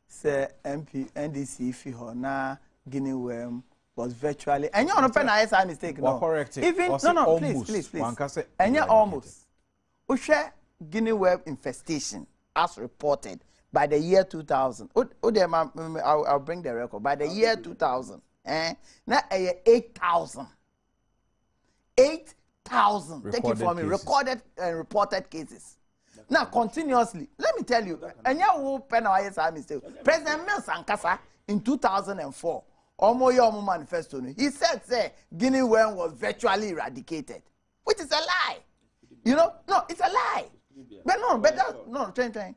Say NDC fiho na Guinea worm was virtually. And you don't a mistake. No, correct. Even no, please. And you almost. Ushe Guinea worm infestation, as reported by the year 2000. I'll bring the record. By the year 2000, now 8,000. 8,000. Take it from me. Recorded and reported cases. Now continuously, let me tell you, and you will penalize our mistake. President Mills Ankasa in 2004 Omo manifesto. He said, say, Guinea worm was virtually eradicated, which is a lie. You know, no, it's a lie. But no, train.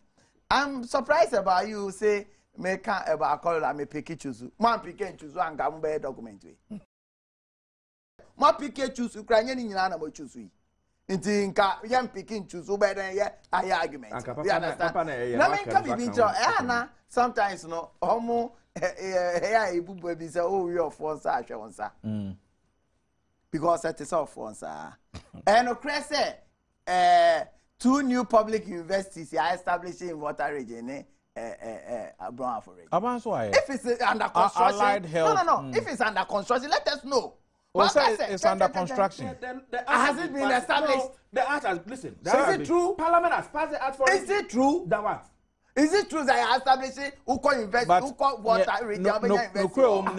I'm surprised about you say, me can't about call me pick choose. Man pick choose and come by document. Ma pick choose Ukrainian in an animal choose. Inti nka yam picking choose over there yeah I argument. You understand? Na me nka bibi ncho na sometimes no omo ibu baby say oh you for sa hwe won sa. Because it is off one sir. And say 2 new public universities are establishing in water region Adom for region. If it's under construction, no. If it's under construction, let us know. Well, it's under construction. Has it been established? No, the act has, listen. Is it true? Parliament has passed the act for Is it true? That what? Is it true that you establishing who can invest, who can water region? No,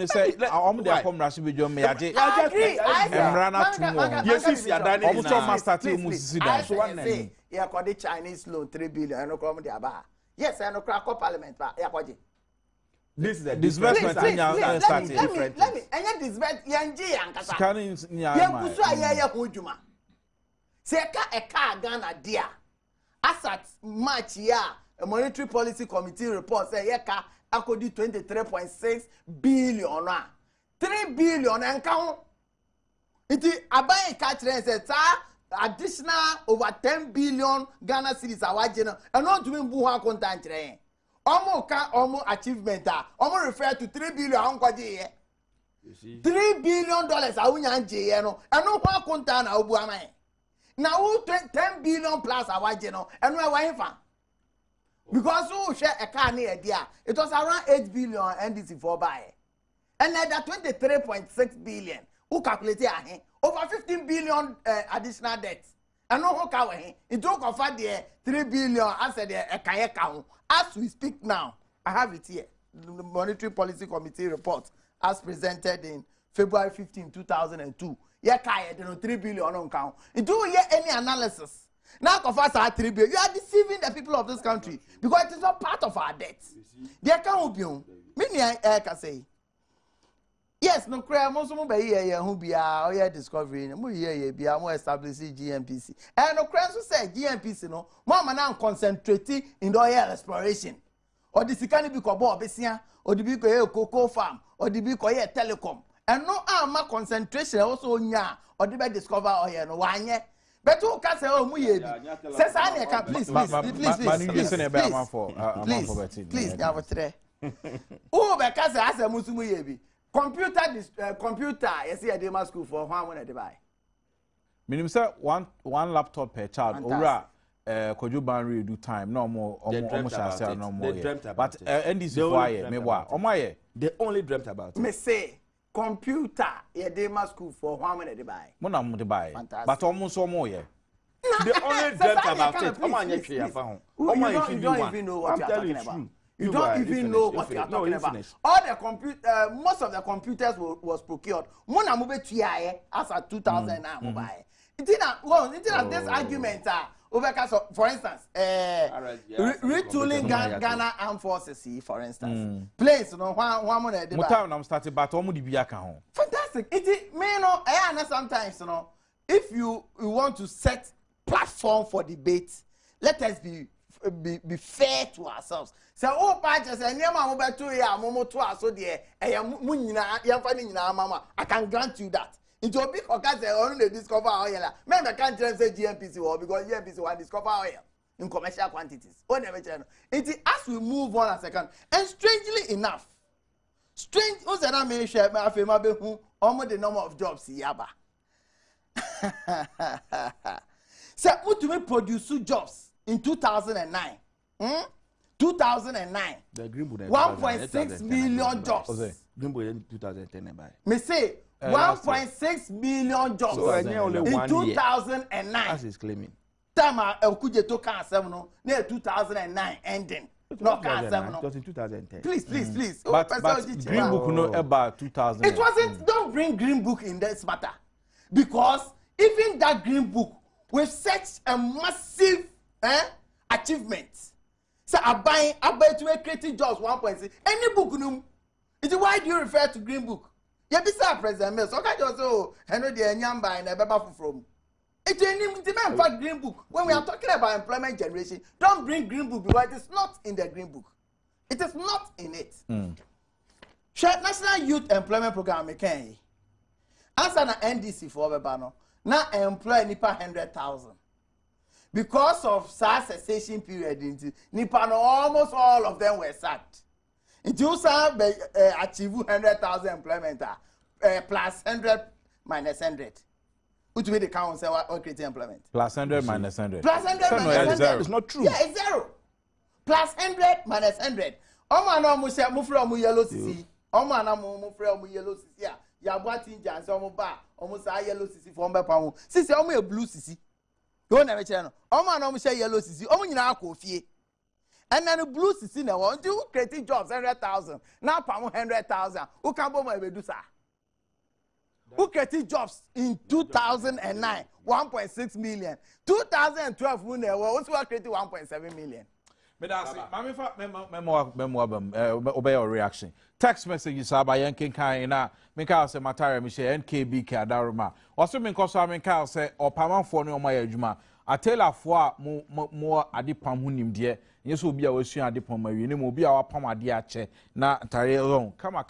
say, I'm the commercial with your mayor. I agree. I say, you call the Chinese loan 3 billion, and no come the aba. Yes, I know crack up parliament, but this is a disbursement. Let me. And disbursement, yanji yankasa. Scanning, yeah. Say a car Ghana dear. Asat March ya a monetary policy committee report say yeka akodi 23.6 billion. 3 billion and count. It is abaye catch say additional over 10 billion Ghana cedis awajena and not to win buha content train. Almost achievement almost refer to 3 billion $3 billion awunya no and no one content na obuama. Now 10 billion plus awajena and no wa infa. Because who share a car near there, it was around 8 billion NDC for buy. And then that 23.6 billion, who calculated over 15 billion additional debt. And no who can it took off there 3 billion as a kaya count. As we speak now, I have it here. The Monetary Policy Committee report as presented in February 15, 2002. Yeah, kaya 3 billion on count. It do hear any analysis. Now, of us are 3 billion. You are deceiving the people of this country because it is not part of our debt. There can't be. Many I can say. Yes, no cry. Most of them here who be our discovery. We here be more establishing GMPC. And no cry so say GMPC no. Mama now concentrating in the oil exploration. Or the sikani be kobo obesia. Or the be cocoa farm. Or the be telecom. And no ama concentration also nya. Or the be discover oil no wanye. But who can say, oh, please, oh, because I say, Musumuyebi, computer, yes, I did my school for 1 minute buy. Minimum say one laptop per child. Ora, could you ban do time? No more, almost say no more. But NDC why? Me why? Oh my, they only dreamt about it. Me say. Computer, yeah, they must school for 1 minute buy. Mona to buy, but almost so more, yeah. They only dreamt about it. You don't even know what you're talking about. You don't even know what you're talking about. All the most of the computers was procured. Mona move to as at 2009 mobile. It is this argument for instance, retooling Ghana Armed Forces, for instance. Place no one minute. I'm starting, but fantastic. It is I know sometimes if you want to set platform for debate, let us be fair to ourselves. So oh patches and yama mobile 2 year momo to us so there mama. I can grant you that. Into a big occasion only discover oil. Remember can't say GMPC or because GMPC will discover oil in commercial quantities. It is as we move on a second. And strangely enough, almost the number of jobs yaba. So what do we produce jobs in 2009? 2009. 1.6 million jobs. 2010 me say 1.6 million jobs in 2009. As is claiming. Time Okuje to can 7 no 2009 ending. No can 7 no. It was in 2010. Please. But Green Book no about 2000. It wasn't. Don't bring Green Book in this matter, because even that Green Book with such a massive achievement. So I buy to creating jobs 1.6. Any book no. Why do you refer to Green Book? You be say President Mills. Okay, just so I know the Nyamba and Ebeba from. It's a Green Book. When we are talking about employment generation, don't bring Green Book because it is not in the Green Book. It is not in it. National Youth Employment Program, McKay. As an NDC for Obebano, now employ Nipa 100,000. Because of SARS cessation period, Nipa almost all of them were sacked. Until some achieve 100,000 employment, plus 100 minus 100. Which way the count say what create employment? Plus 100 minus 100. Plus 100 minus 100. It's not true. Yeah, it's 0. Plus 100 minus 100. Omo na mo say mo free omo yellow sisi. Omo na mo free omo yellow sisi a. Ya bua tinja say omo ba, omo say yellow sisi for omo pa ho. Sisi omo e blue sisi. Go na me che no. Omo na mo say yellow sisi. Omo nyina akofie. And then the blue sisi na want you create jobs 100,000. Now pa 100,000. Who can bo mo e do sa? Who created jobs in 2009? 1.6 million. 2012, we also created 1.7 million. But that's it. Obey your reaction. Text messages are by Yankin Kaina. Mika say Matara Michelle NKB Kadaruma. Also, Minkosa Minka say, or Paman for no my juma. I tell a four more adipam hunim dear. Yes, will be our soon adipam. You will be our pama diache. Na Tare alone. Come.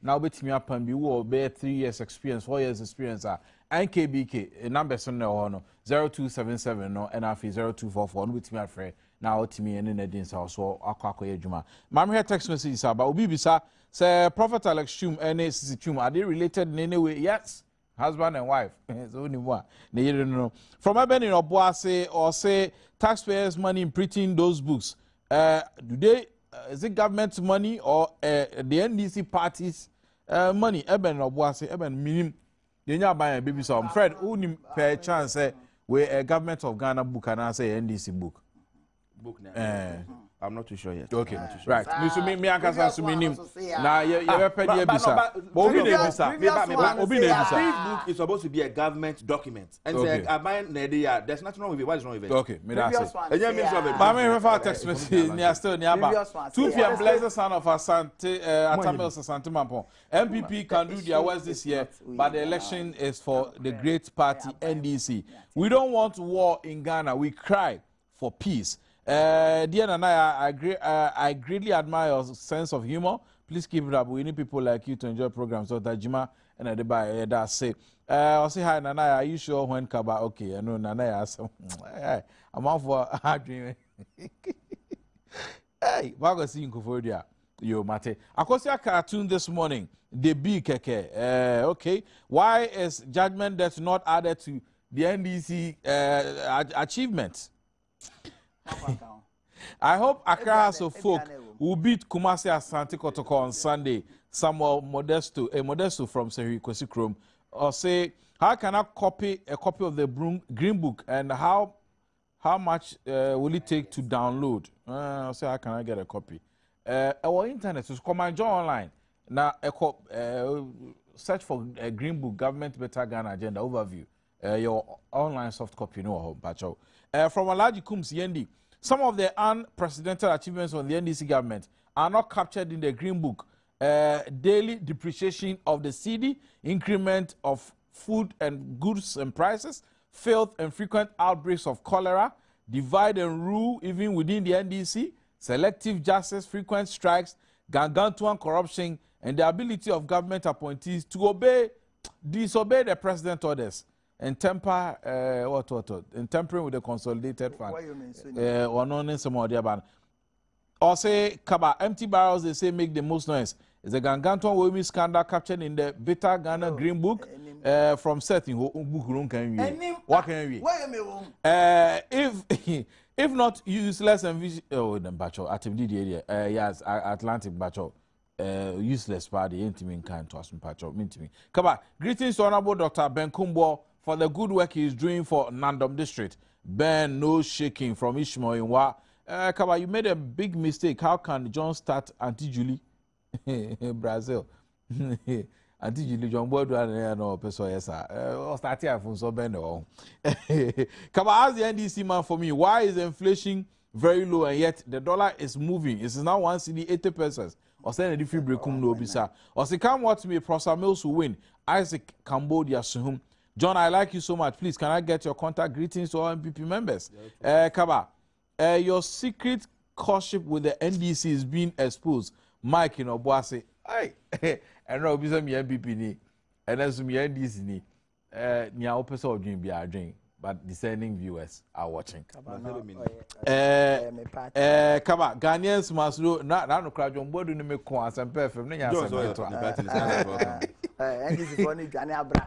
Now bet me up and be will bear 3 years experience, 4 years experience. NKBK number no 0277 no NRF 0244 with me afraid. Now to me and in the dins house or Akako Juma. Mam here text message about Ubibisa say Prophet Alex Chum and Sis Chum. Are they related in any way? Yes. Husband and wife. It's only one. They don't know. From Eben in Obuase or say taxpayers' money in printing those books. Do they is it government money or the NDC parties money? Eben Obuase, Eben minimum. You know buy a baby so Fred only per chance we a government of Ghana book and I say NDC book. Book now. I'm not too sure yet. Okay, right. Me akasa so minim. Na ye be pedi ebisa. But obi na ebisa. Obi na ebisa. This book is supposed to be a government document. And say aban na dey there's nothing wrong with it. What is wrong with it? Okay, me that's it. But me refer text message ni still ni aba. 2 p.m. blessed son of Asante Atamel Asante Mampon. MPP can do their worst this year, but the election is for the great party NDC. We don't want war in Ghana. We cry for peace. Dear Nana, I greatly admire your sense of humor. Please keep it up. We need people like you to enjoy programs. So Tajima and Adeba that say, I'll say hi Nana. Are you sure when Kaba? Okay, I know Nana. I'm out for a dream. Hey, Bago see you for dia. Yo mate. Akosia cartoon this morning. The big keke. Okay. Why is judgment debt not added to the NDC achievements? I hope Accra House of Folk will beat Kumasi Asante Kotoko on Sunday. Samuel Modesto from Seri Kosikrom, or say, how can I copy a copy of the Green Book and how much will it take to download? I'll say, how can I get a copy? Our internet is Command John online. Now, search for a Green Book Government Better Ghana Agenda Overview. Your online soft copy, no, Bacho. From Alaji Kums Yendi, some of the unprecedented achievements of the NDC government are not captured in the Green Book. Daily depreciation of the cedi, increment of food and goods and prices, filth and frequent outbreaks of cholera, divide and rule even within the NDC, selective justice, frequent strikes, gargantuan corruption, and the ability of government appointees to disobey the president's orders. And temper, and tampering with the consolidated fund. Or no, some more dear or say, Kaba, empty barrels, they say, make the most noise. It's a Ganganton women scandal captured in the Better Ghana Green Book from setting. What can we? If not useless and the Bacho, activity, yes, Atlantic Bacho. Useless party, intimate kind to us, Pacho, me. Kaba, greetings to Honorable Dr. Ben Kumbo for the good work he is doing for Nandom District. Ben, no shaking from Ishmael in Wa. Kaba, you made a big mistake. How can John start Auntie Julie? Brazil. Auntie Julie, John Bodwan, no, Peso, yes, sir. Start here from so Ben. Kaba, ask the NDC man for me, why is inflation very low and yet the dollar is moving? It is now 1 cedi 80 pesos. or say na different breakum no bisa. Or say come watch me Professor Mills will win. Isaac Cambodia Suhum. John, I like you so much. Please, can I get your contact? Greetings to all MPP members. Kaba, your secret courtship with the NDC is being exposed. Mike, you know, Boase. Hey, and now be some MPP ni, and then some NDC ni. Nia opposite of dream be our dream, but discerning viewers are watching. Kaba, Ghanaians must know. Not no crowd on board in the Mekwan and perfect. NDC funny Ghana bra.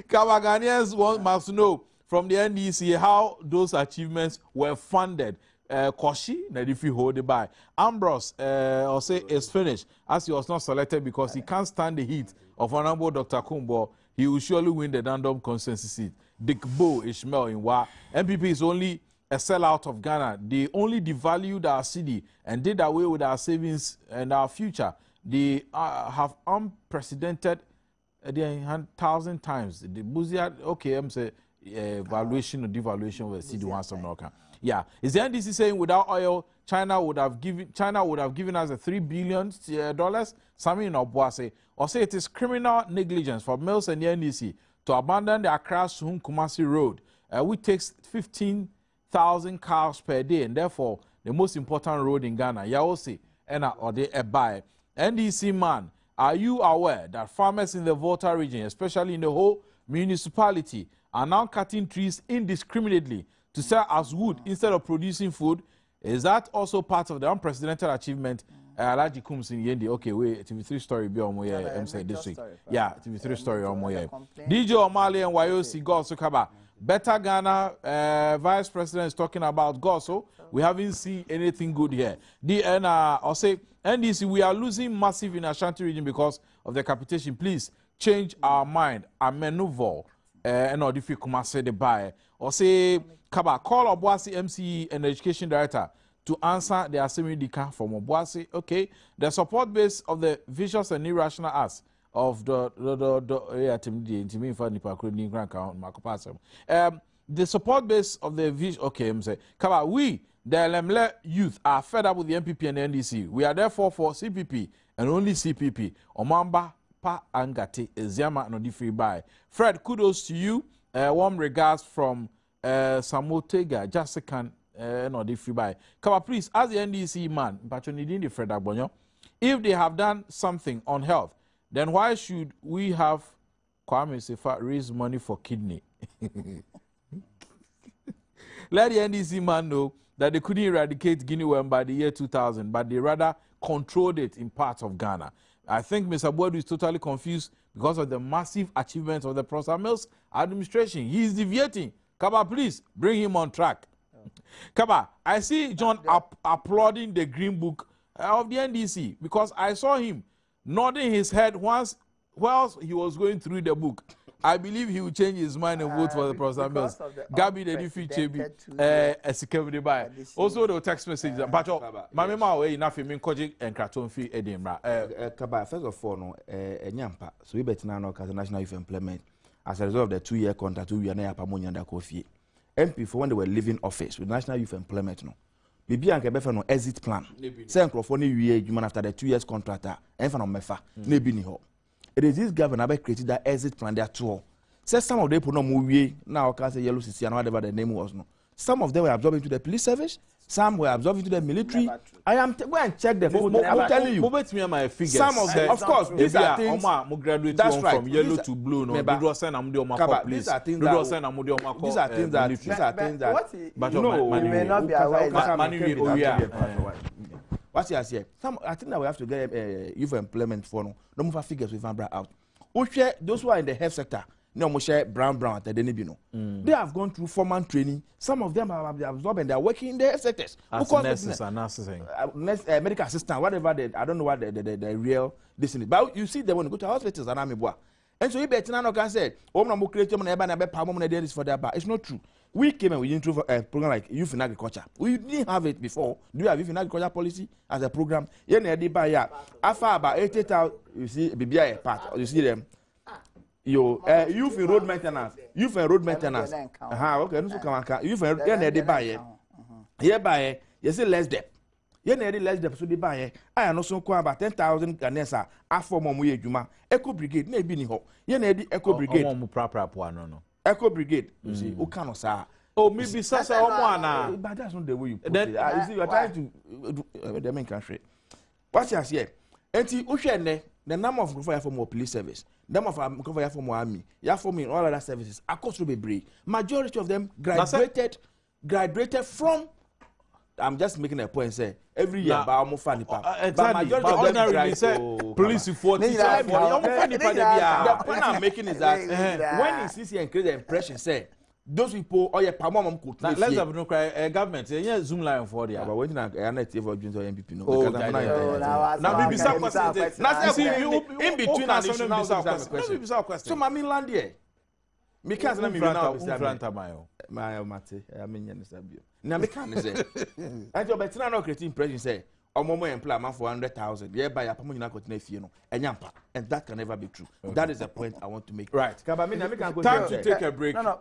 Kaba, Ghanaians must know from the NDC how those achievements were funded. Koshi, na if you hold it by Ambrose, or say is finished as he was not selected because he can't stand the heat of Honorable Dr. Kumbo. He will surely win the Adom consensus seat. Dick Bo Ishmael in Wa. MPP is only a sellout of Ghana. They only devalued our city and did away with our savings and our future. They have unprecedented 1,000 times. The Buzia, okay, I'm saying valuation or devaluation of the city once America. Yeah, is the NDC saying without oil, China would have given us a $3 billion? Sami Obuase, or say it is criminal negligence for Mills and the NDC to abandon the Accra Suhum Kumasi Road, which takes 15,000 cars per day, and therefore the most important road in Ghana. Yaosi, or the Ebai. NDC man, are you aware that farmers in the Volta region, especially in the whole municipality, are now cutting trees indiscriminately to sell as wood instead of producing food? Is that also part of the unprecedented achievement? Alaji Kums in Yendi. Okay, wait, TV3 story be on my this week. Yeah, TV3 story on my DJ Omali and Wayosi Goso Kaba. Better Ghana Vice President is talking about Goso. We haven't seen anything good here. I'll say NDC, we are losing massive in Ashanti region because of the capitation. Please change our mind. Amenuvo and or if you come say the buy or say Kaba, call Obuasi MCE and Education Director to answer the assembly dika from Obuasi. Okay, the support base of the vicious and irrational acts of the support base of the vicious. Okay, I'm saying Kaba, we the LMLE youth are fed up with the MPP and the NDC. We are therefore for CPP and only CPP. Omamba pa angate eziama no different by Fred. Kudos to you. Warm regards from Samotega, Jessica, no different by. Kaba, please, as the NDC man, but you need the Fred Agbonyo. If they have done something on health, then why should we have Kwame Sefa raise money for kidney? Let the NDC man know that they couldn't eradicate Guinea worm by the year 2000, but they rather controlled it in parts of Ghana. I think Mr. Boadu is totally confused because of the massive achievements of the Professor Mills administration. He is deviating. Kaba, please bring him on track. Kaba, I see John applauding the Green Book of the NDC because I saw him nodding his head whilst he was going through the book. I believe he will change his mind and vote for the Professor Mills. Gabi the different Chebi, by. Also the text message. But Mamma way enough in Koji and Kraton fee Edinburgh. Kaba, first of all, no, Nyampa. So we better now as a national youth employment as a result of the 2-year contract. We are now Pamonia and Kofi. MP for when they were leaving office with national youth employment. No, Bibi and Quebec no exit plan. Say Crawford you after the 2 years contract. And for no mefa. Nebi ni ho. It is this governor that created that exit plan there too. Say some of them put no movie now can say yellow CC and whatever the name was no. Some of them were absorbed into the police service. Some were absorbed into the military. I am go and check the food. I'm telling you. Moment me my figures. Some of them, of course, these are things. That's right. From yellow to blue. No, these are things that. But no, you may not be aware. What's your say? I think that we have to get youth employment for no more figures we found out. Those who are in the health sector, no more share brown at the Denibino. They have gone through formal training. Some of them have absorbed and they are working in the health sectors. As nurses and nurses, medical assistant, whatever. I don't know what the real this is. But you see them when you go to hospitals and I'm and so you better now can say, "Oh, I'm creating this for their bar." It's not true. We came and we introduced a program like Youth in Agriculture. We didn't have it before. Do you have Youth in Agriculture policy as a program? After about 80,000, you see, BBI part. You see them. Youth in road maintenance. Youth in road maintenance. Okay, youth in hereby, you see less debt. ye na edi less deficit de ba ye aya no so kwa about 10,000 Ghanaians afọ mo ye adwuma Eco Brigade na ebi ni ho ye na edi Eco Brigade omo prapra po ano no Eco Brigade you see o kan no sa oh maybe sasa omo ana but that's not the way you put it you see you are trying to the main country what you say enti uhwe ne the number of fire for more police service number of fire for more army ya for me all other services across bebre majority of them graduated from I'm just making a point say every year ba omo fa nipa but majority of them graduate police for teacher for omo fa nipa de bia the point I'm making is that when you see and create the impression say those people or your pamom could let's have no cry government yeah zoom line for there but when na net for joins or MPP no because I'm not now be some question na see in between and national question so mami land here me can't na me now my mate I mean yen sabio na me can say and your betina no create impression say omomo employ man for 100,000 yeah by apamo nyina continue fie no enyampa and that can never be true that is the point I want to make right kaba me na me can go time to take a break no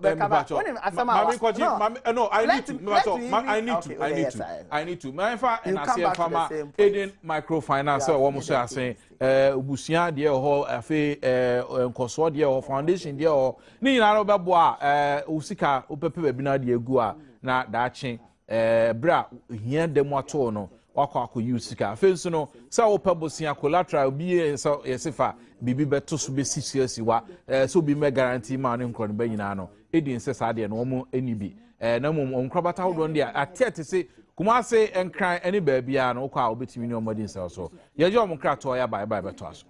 I need to my fa and I farmer Eden microfinance wo mo so asen obusia de ho afi nkoso de ho foundation de ho ni nyina ro bebo a usika opepe ba bi na de egu a na daache bra hia dem ato no wakọ usika afenso no sa wo pebosia collateral bi so yesifa bibi beto so be CCS wa so bi me guarantee ma ne nkro no ba nyina no edin se sa de no mo eni bi na mo nkrobata hodo no de atiete se kuma se enkran eni ba bia no kwa obetimi ni omodin se so ye je om krato ya bye bye beto aso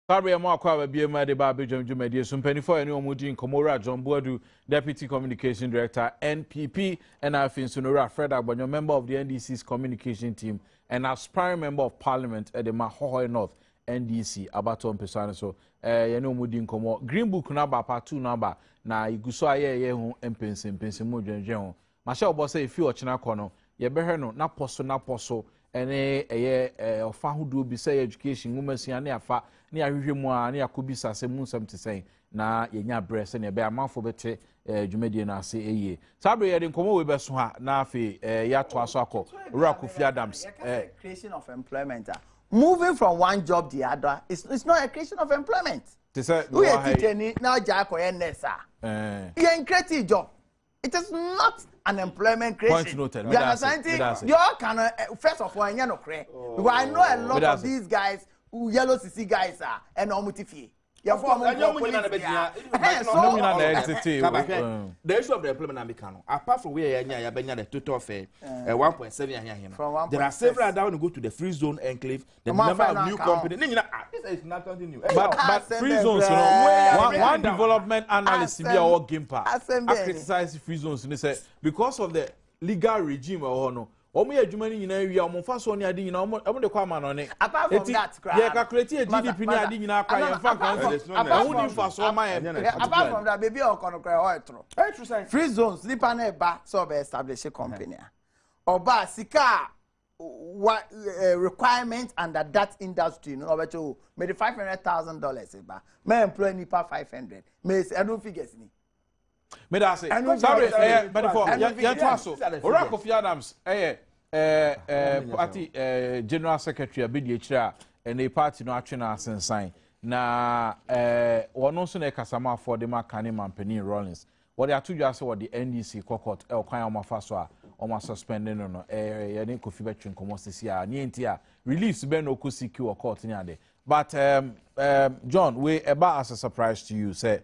Fabio Mwakwa BMA de Babijum Jumedi Sumpenifo and Omudi Komora John Boadu, Deputy Communication Director, NPP, and I think Sunora Fred Abonyo, member of the NDC's communication team, and aspiring member of Parliament at the Mahoy North, NDC, Abaton Pesano. So, Omudi Komo, Green Book number, part 2 number, na Iguso Aye, Pensimu General. Masha Bosse, if you are Chinakono, Yeberno, Naposo, and ofa hudu bi say education womensia na afa na ahwehwe mu a na yakobisa se mu nsam te sen na yenya brese na be amanfo bete dwumedie na ase eye sabre ye de nkomo we be so ha na afi ya to aso akọ Kofi Adams creation of employment moving from one job to the other it's not a creation of employment we are teaching now jako nesa you create a job. It is not an employment creation. Point noted. You understand? You can first of all, you know, because I know a lot of these guys who yellow CC guys are and omutifi. The issue of the employment Americano, apart from where you the total of 1.7 there are several that want to go to the free zone enclave. The number of new companies. This is not continuing. But free zones, you know, one development analyst be our gimpa. I criticize free zones and they say because of the legal regime or no. Omo adwumani nyina wi omo fa so ne ade nyina omo de kwa ma no ne apart from that ye calculate GDP ni ade nyina kwa ye fa kan so ni fa so ma ye apart from that baby o kono kra o etro free zones nipa na eba so be establish a company oba sika requirement under that industry no obeto maybe $500,000 eba me employ nipa 500 me enu figures ni me da say sorry but for ya to aso Kofi Adams party general secretary abedi ekira and the party no atwe na asensan na wono so na kasama for the makane mampani Rollins what they atodu ase what the NDC court kwan omafa so a oma suspending no ye ne Kofi betwen komosisi a ne enti a release be no ko secure court ni ade but John we eba as a surprise to you say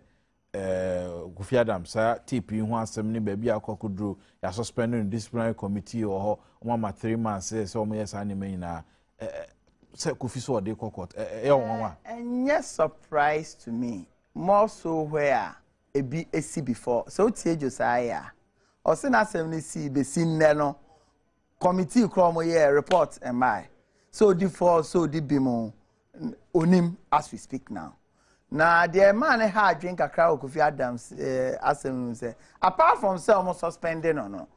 Kofi Adams TP hu asem ni ba bia akokodro ya suspending disciplinary committee or ho 3 months say o mo yes anime na say Kofi so dey court and yes surprise to me more so where e be see before so tie Josiah o say na 70 be sin no committee kro mo here report am I so the for so the bimo onim as we speak now. Now, the man had drink a crowd of Kofi Adams, as say, apart from almost suspending or no,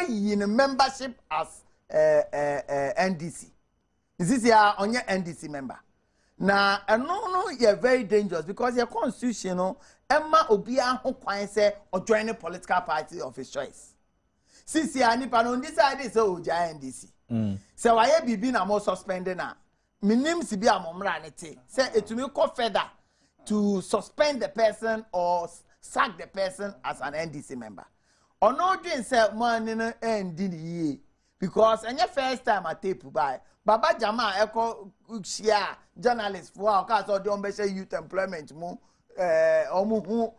in membership as NDC. This is your on your NDC member. Now, no, you're very dangerous because your constitution, Emma Obia who can say or join a political party of his choice. Since you are nippon on this side is so NDC. So I be been a more suspended now. My name is Bia Momranity. Say it to me call further to suspend the person or sack the person as an NDC member. Or no doing say man in NDC because any first time I tape by Baba Jama Echo share journalists for our case or the youth employment mu omu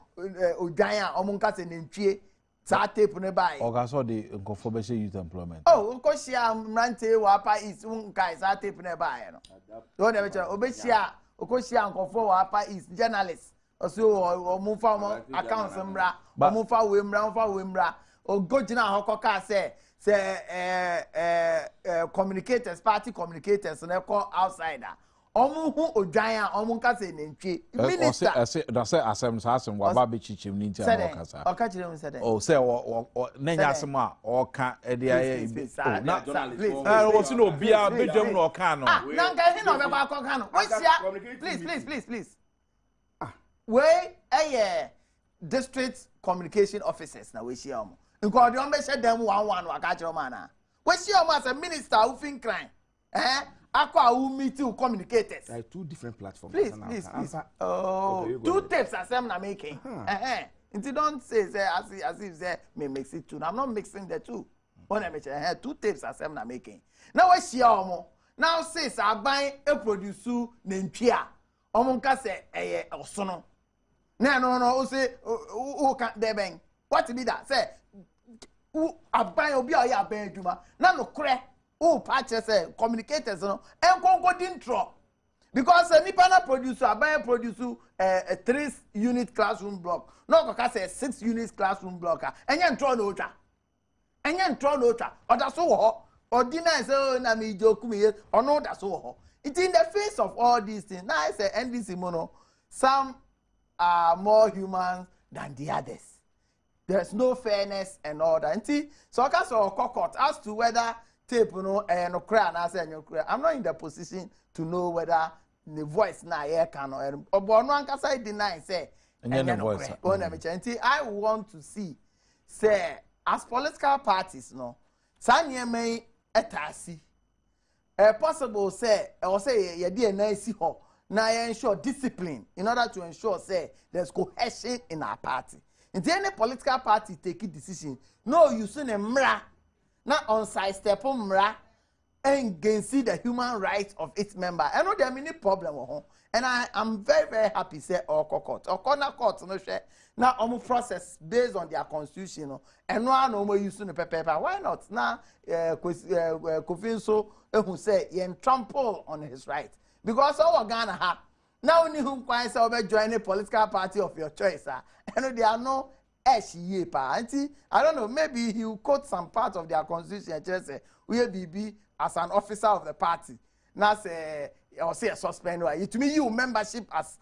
ojanya omu nkase nentwie sa tape ne bai oga so the nkofo youth employment ko share mrante wa pa is nkai sa tape ne bai no so na be obeshia ko share nkofo wa pa is journalists oso omu fa mo accounts mra omu fa we mra ogojina hokoka say communicators, party communicators, and they call outsider. Omu hu ojanya, omu kase nentwe. Minister. That's it. Asem wababe chichim ninti amokasa. Okachire mu said. Oh, say nenya asema o ka ede na please. No bia bedwam no ka no. Na nka hin no be ba ka no. Please. We district communication officers na we share omo. Because the ombe them one wakacho mana. We see as a minister who think crime. Aqua who meet you communicators. There are two different platforms. Please. Oh, okay, two tapes as I'm not making. Until don't say as if say me mix it two. I'm not mixing the two. When I mention two tapes as I'm not making. Now we see omo. Now says I buy a producer nentwia. Omo nka say osono. No say who can they bang. What did that say? Who aban obi a ya ban adwuma na no kre who patch say communicators no enkonko dintro because nipa na producer aban producer a 3-unit classroom block no ko ka say 6-unit classroom block enye ntro no otwa oda so wo ordinary say na me joku me ono da so wo it in the face of all these things now I say NDC mono some are more human than the others. There's no fairness and all that. So I can say court as to whether tape no cry and say no cry. I'm not in the position to know whether the voice na here can or but no can say deny say voice. I want to see say as political parties no sanye may etasi possible say or say ye dey na si ho na ensure discipline in order to ensure say there's cohesion in our party. In any political party take a decision, no, you see a mra, not on side step mra, and can see the human rights of its member. I know there are many problems, and I am very, very happy say or court no share now process based on their constitution, and no more using the paper. Why not now? Kofinso who say you trample on his right because all Ghana have. Now, who finds out join a political party of your choice, and they are no I don't know, maybe he will quote some part of their constitution and just say, we be as an officer of the party. Now say, or say a suspend. To me, you membership as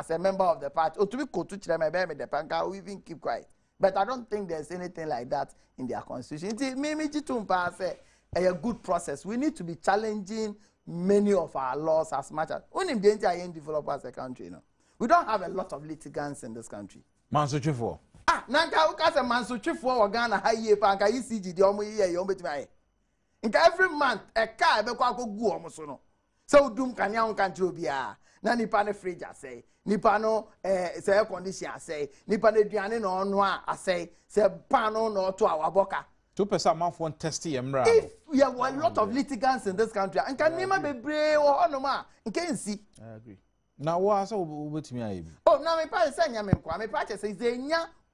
a member of the party. Or to me, go to the panka, we even keep quiet. But I don't think there's anything like that in their constitution. Say a good process. We need to be challenging many of our laws as much as only danger in develop as a country. We don't have a lot of litigants in this country. Mansuchifo. Nanka ukase Mansuchifo Ghana high panka ECG the omo ye yo betimi. Nka every month a car be kwa ko gu omo so no. So dum kanya on country obia. Na nipa ne fridge asay. Nipa no say air condition asay. Nipa ne duane no ono a asay. Say pano no to awaboka. 2% man for testy emra. If we have a lot of litigants in this country, and can name be brave or onoma, and can see. I agree. Now what so with me? Oh, now my parents say my parents say they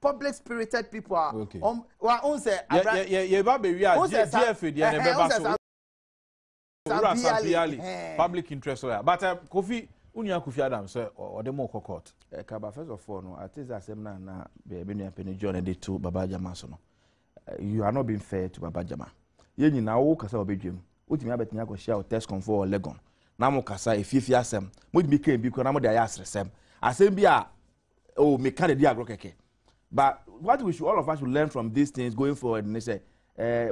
public spirited people are okay. One say yeah baby we are GFA the never public interest but Kofi unia Kofi Adam say or the more court. Kaba first of all no at least asem na be no apeni John and to Baba Jama so no. You are not being fair to Baba Jama. Ye nyina wo kasa obedwem. Otimi abetnya ko share test control or legon. Na mo kasa efiefi asem. Mo di kan bi ko na mo de aya asresem. Asem bi a oh me kan dey agro keke. But what we should all of us should learn from these things going forward and say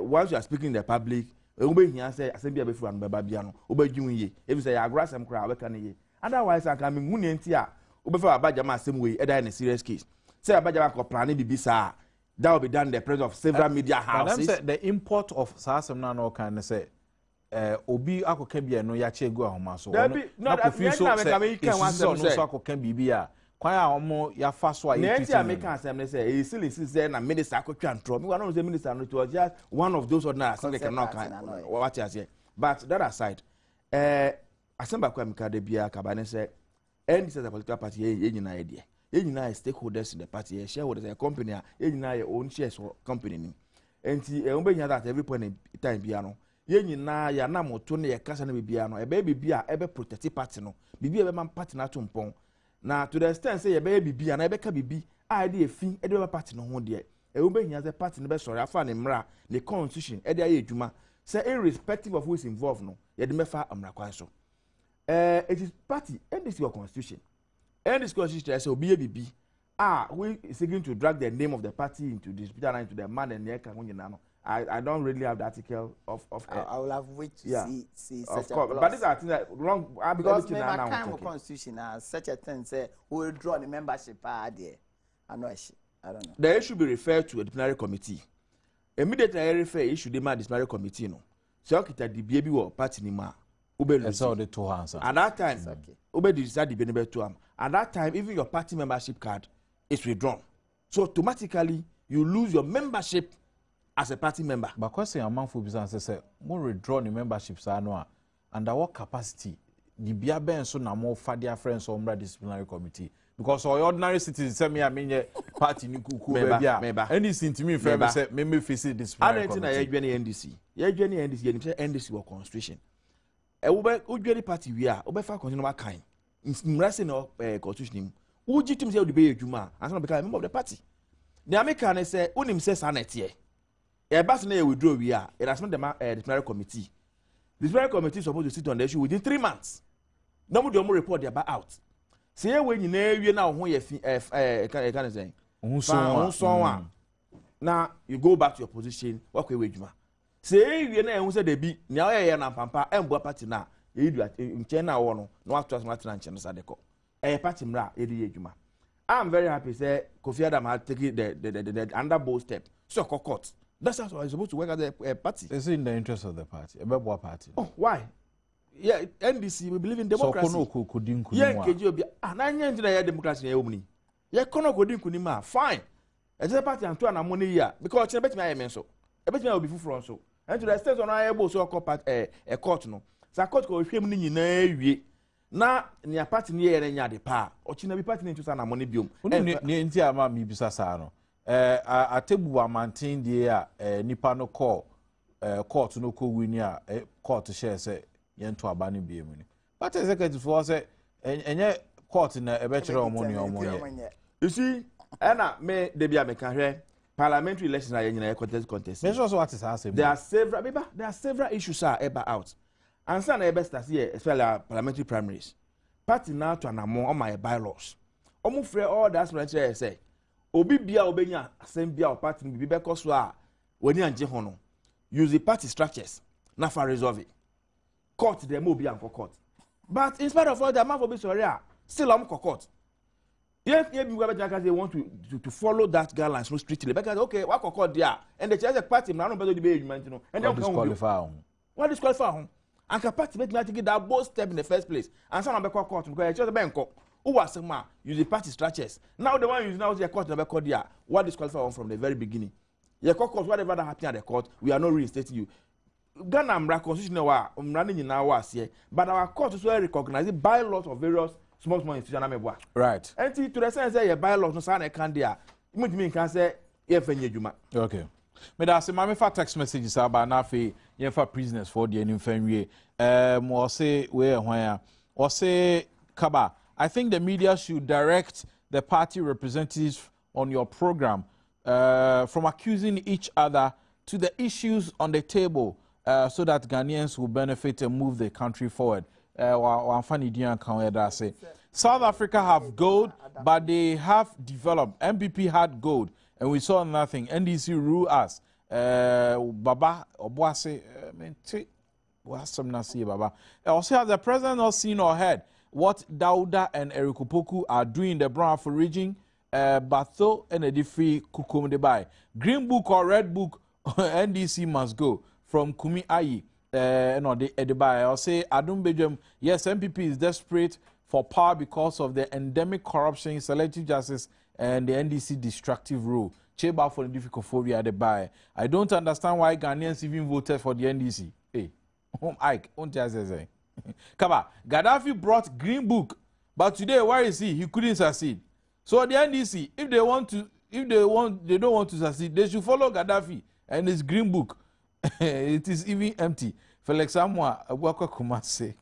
once you are speaking in the public ube hia say asem bia be fu an beba bia no ube dwun ye if say ya agora asem kra we kan ye otherwise aka me hu ne nti a ube fa abajama asem we e die na serious case say abajama ko plan bibi sa that will be done in the presence of several media houses. But the import of Sasem no can say obi akoka bia no ya chegu ahoma so no that me can one say so akoka bibia kwan a omo ya fa so ayi titi na make asem say e still say na minister akotwa ntro me one say minister no to just one of those ordinary asem can not what you say but that aside asem ba kwa mikade bia kabane say any set of political party ye nyina ye de ye nyina stakeholders in the party ye shareholders a company ye nyina ye own shares for company ni enti e be nya that every point in time bia no ye nyina ya na moto ne ye kasa na bibia no e be bibia e be protect party no bibia be man party na to mpon na to the extent say ye be bibia na e be ka bibi a de efin e de be party no ho de e be nya say party no be sorry afa ne mra ne constitution e de aye adwuma say irrespective of who is involved no ye de mefa amra kwan so it is party and this your constitution and this constitution say obi bibi we seeking to drag the name of the party into this into the man and the no I don't really have the article of I will have wait to see of such course, a but this are things that wrong because my kind of constitution has such a thing say we will draw the membership there. I don't know. The issue be referred to a disciplinary committee. Immediately I refer issue the disciplinary committee no. So kita the baby or party ni ma ube at that time ube decide the benefit to am. At that time even your party membership card is withdrawn. So automatically you lose your membership as a party member. But question among for business say more withdraw the memberships are no under what capacity the bia ben so na more fadia friends or disciplinary committee because all ordinary citizens say me amenye party ni kuku bia any sin to me fair say me face disciplinary committee. I don't know NDC. You join NDC you say NDC work constitution. E wo be join party we a wo be fa continue ma kan. Mrase no constitution. Wo jitim say wo be adwuma and some become member of the party. The American say unim say sanete e bas na withdraw we are it has not the disciplinary committee. The disciplinary committee is supposed to sit on the issue within 3 months. No more report their out. Say when you na we na ho ye can say unso now you go back to your position work we adwuma. Say we na ehun say dey bi na ye na pampa embo party na e du nche na wo no na wa to asma tena nche no sadeko. Party mra e di adwuma. I'm very happy say Kofi Adam had taken the under bold step. So court. That's how I'm supposed to work as a party. Is it in the interest of the party? A Badwam party. Oh, why? Yeah, NDC we believe in democracy. So kono kodin kunima. Yeah, keji na nya ntina ya democracy na yomuni. Yeah, kono kodin kunima. Fine. As a party anto na money here because e bet me ayemen so. E bet me obi fufuro so. And to the extent on able so court a court no. Sa court ko hwem ni nyina awie. Na nia party ni ye nya de pa. Ochina bi party ni ntusa na money biom. Ni nti ama mi bisa sa no. Atebu amantin die a nipa no call court no ko wini a court share say yento abane bie mu ni but executive for say enye court na ebe kire omo ye you see me de bia me kan hwe parliamentary elections na nyina contest me so what is asem there are several issues are ever out and say na ebe start here especially parliamentary primaries party now to anamo on my bylaws omo free all that parliamentary say obi bia obenya asem bia o party bi be koso a woni anje ho no use the party structures na for resolve it court dem obi an court but in spite of all that man for be sorry still am court yeah bi we they want to follow that guidelines no strictly because okay wa court there and the church party na no better the be agreement no and dem disqualify what disqualify and the party make me take that bold step in the first place and some be court because church be nko who was ma use the party structures now the one using now the court never called there what disqualify from the very beginning your court whatever that happen at the court we are not reinstating you Ghana mra constitution wa mra ni nyina wa ase but our court also recognize bylaws of various small institutions amebwa right and to the sense say your bylaws no say can there imutimi kan say ye fanye adwuma okay me da se mama fa text messages aba na fe ye fa prisoners for the infamwie mo say we hwan a o say kaba I think the media should direct the party representatives on your program from accusing each other to the issues on the table so that Ghanaians will benefit and move the country forward. South Africa have gold, but they have developed. MPP had gold, and we saw nothing. NDC rule us. Baba Obuase mente wasam na see Baba. Also, has the president not seen or heard what Dauda and Erikopoku are doing in the Brownford region? Batho and Edifi Kukum de Bay. Green book or red book, NDC must go from Kumi Ayi. No, the Edibai. I'll say Adom Badwam. Yes, MPP is desperate for power because of the endemic corruption, selective justice, and the NDC destructive rule. Cheba for the difficult phobia Edibai. I don't understand why Ghanaians even voted for the NDC. Hey, Ike, on say. Kaba, Gaddafi brought green book, but today where is he? He couldn't succeed. So the NDC, if they don't want to succeed, they should follow Gaddafi and his green book. It is even empty. Felix Amwa, Waka Kumase.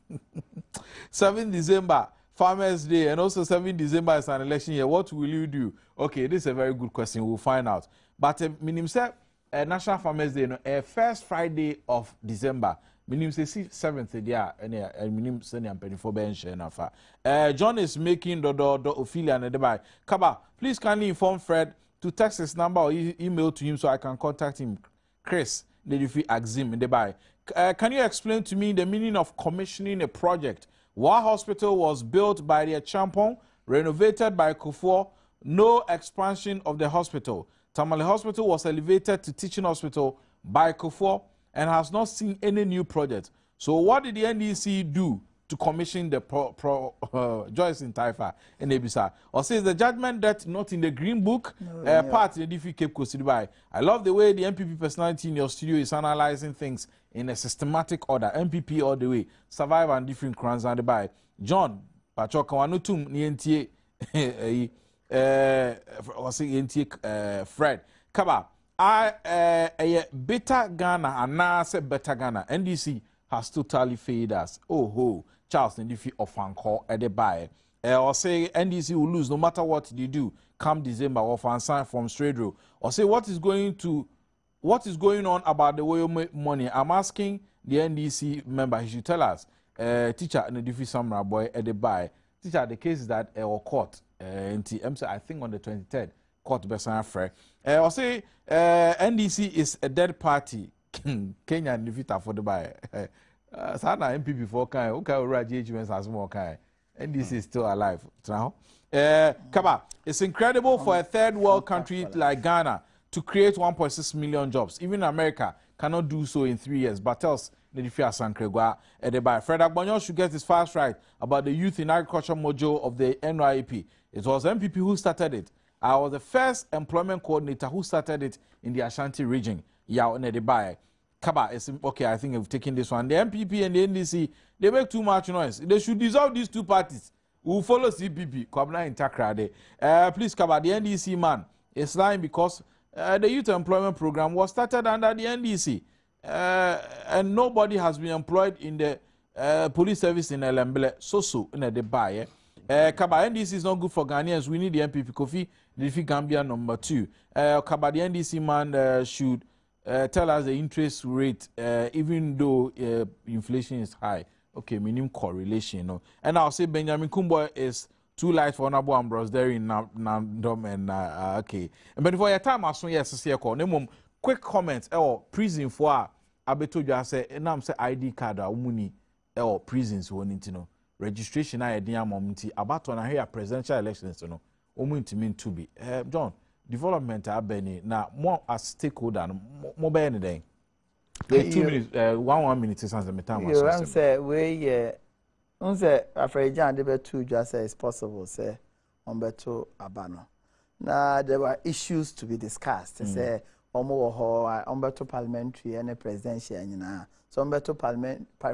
7 December, Farmers Day, and also 7 December is an election year. What will you do? Okay, this is a very good question. We'll find out. But minimum say National Farmers Day, first Friday of December. Minimum say 7th day, and minimum say I'm penny for bench and afa. John is making the Ophelia and the by. Kaba, please kindly inform Fred to text his number or email to him so I can contact him. Chris, the Axim in the by. Can you explain to me the meaning of commissioning a project? Wa Hospital was built by the Champon, renovated by Kufuor, no expansion of the hospital. Tamale Hospital was elevated to teaching hospital by Kufuor and has not seen any new project. So what did the NDC do to commission the Joyce in Taifa in Ebisa? Or says the judgment that not in the green book, part in the DF Cape Coast by. I love the way the MPP personality in your studio is analyzing things in a systematic order. MPP all the way. Survive and different crowns and the by. John, Pacho Kawanutum, Nientie, Fred. Kaba, Beta Ghana and now say Beta Ghana. NDC has totally failed us. Oh ho, Charles Ndifi of Anko at the buy. Or say NDC will lose no matter what they do come December or sign from Stradro. Or say what is going on about the way you make money. I'm asking the NDC member, he should tell us. Teacher Ndifi Samra boy at the buy. Teacher, the case is that or court I think on the 23rd court Bessan Fre. Or say NDC is a dead party. Kenya Ndifita for the buy. Sana MPP for kind. Okay, already GHMS has more kind. NDC is still alive now. Kaba, it's incredible for a third world country like Ghana to create 1.6 million jobs. Even America cannot do so in 3 years. But else, Nedifia Sankregwa Edeba. Fred Agbonyo should get his facts right about the youth in agriculture module of the NYP. It was MPP who started it. I was the first employment coordinator who started it in the Ashanti region. Yao Nedeba. Kaba, okay, I think I've taken this one. The MPP and the NDC, they make too much noise. They should dissolve these two parties. We'll follow CPP. Kwabna in Takrade. Please, Kaba, the NDC man is lying because the youth employment program was started under the NDC. And nobody has been employed in the police service in Elembele. So in the buy. Kaba, NDC is not good for Ghanaians. We need the MPP Kofi, the Gambia number 2. Kaba, the NDC man should tell us the interest rate, even though inflation is high. Okay, minimum correlation. No? And I'll say Benjamin Kumbo is too light for Nabo Ambrose there in Nandom and okay. But for your time, I saw yes, quick comments or prison for Abeto say and I'm say ID card or money or prisons who need to know. Registration I idea momenti about on here presidential elections, you know. Mean to be John. Development abeni na more as stakeholder more by anything. 2 minutes, 1 minute since the time. You answer we unse afrejan de betu just say it's possible say on beto abano. Now there were issues to be discussed. Say omo ho on beto parliamentary and presidential nyina. So on beto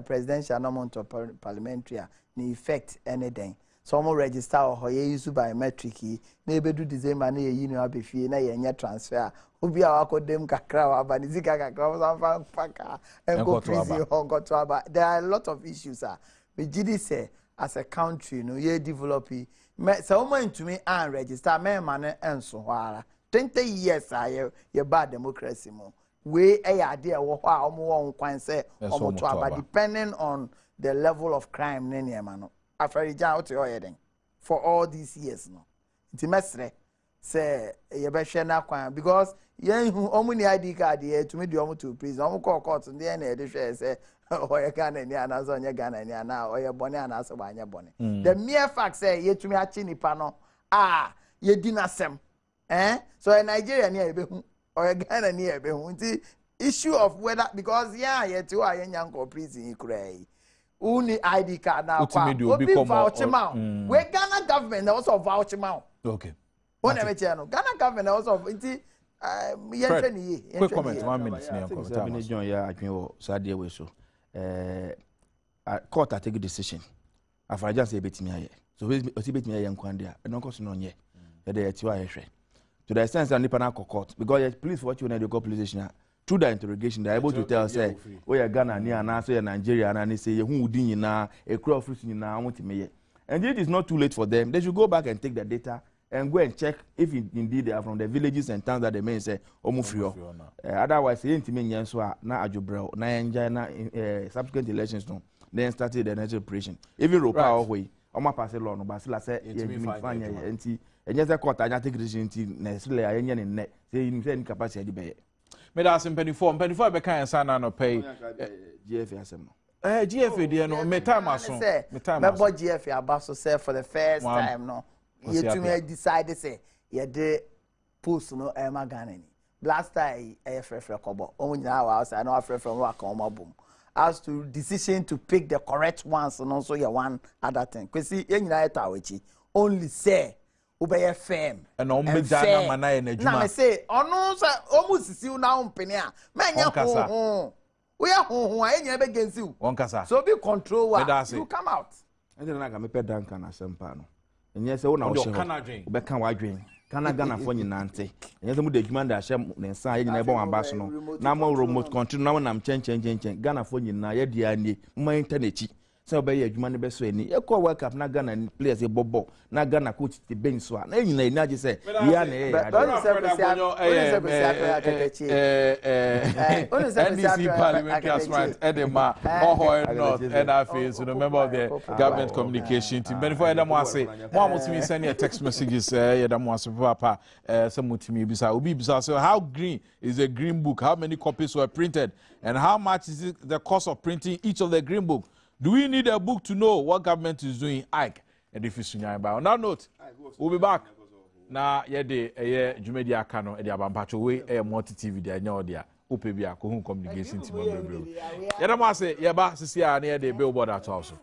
presidential no monto parliamentary ni effect anything. So mo register or ye use biometric na ebedu December na ye no abefie na ye nya transfer obi a wakodem kakra wa ba ni zika kakra so fan paka enko prison go to aba. There are a lot of issues we gidi say as a country no ye develop so mo ntumi an register me ma no enso ho ara 20 years ye bad democracy mo we ade e wo ho a omo won kwan say omo to aba depending on the level of crime ne ma no after for all these years no. It's mesre say you be share na kwan because yen omu ni ID card here to me the omu to prison omu call court ndi na e dey share say oye Ghana ni ana so onye Ghana ni ana oye bone ana so ba anya bone the mere fact say yetumi achi nipa no ye di na sem so in Nigeria ni e be hu oye Ghana ni e be hu nti issue of whether because yetu ayen ko prison ikrai uni ID card na kwa obi voucher ma we Ghana government also voucher ma okay one ever channel Ghana government also nti quick comment 1 minute near comment John ya adwen so ade we so court take a decision afaja say betimi aye so we betimi aye nkwande a no koso no nye e dey ati wa hwehwe to the extent that nipa na court because police for what you need to go police station through the interrogation they are able to tell say we are Ghana ni ana so Nigeria ana ni say ye hu udi nyina e kura office nyina wonti ye and it is not too late for them. They should go back and take the data and go and check if indeed they are from the villages and towns that they may say omufrio otherwise they ain't mean so na ajobrel na enja na subsequent elections no then started the next operation even ropa way oma pass law no basila say ye fanya enti enye say court anya take decision enti na sile ayenye ne ne say ni capacity di be me da sim penifo be kan san na no pay GFA asem no GFA dey no me time aso me bo GFA abaso say for the first time no you to me decide say you dey post no Emma Ghana ni last time frefre kobo o nyina wa outside no frefre no aka o mabom as to decision to pick the correct ones and also your one other thing kwesi nyina eta wechi only say obey firm and on me jana mana na adwuma na me say onu say omu sisi na ompene a menya ho we are ho enya be gensi wonkasa so be control wa you come out and then na ga me pedan kan asempa no enye se wo na wo she wo kan wa adwen kana Ghana fo nyina nte enye se mu de adwuma nda hye ne nsa ye nyina e bon aba so no na mo remote control na mo nam chen Ghana fo nyina ye dia ni mma internet so be ye adwuma ne be so ani e call world cup na Ghana players e bobo na Ghana coach ti ben so na nyina eni age se ya na e NDC parliamentary aspirant Edema North and Afis so member of the government communication team before Edam ase mo amotimi send a text messages Edam ase papa some mutimi bisa obi bisa so how green is a green book, how many copies were printed and how much is it the cost of printing each of the green book. Do we need a book to know what government is doing? Ike, and if you on that note, we'll be back. Now, yeah, Jumedi Akano, the Abampacho way, a multi TV, the Anyodia, Upebia, Kohun communication team. Yadamase, Yaba, Sisia, near the billboard at also.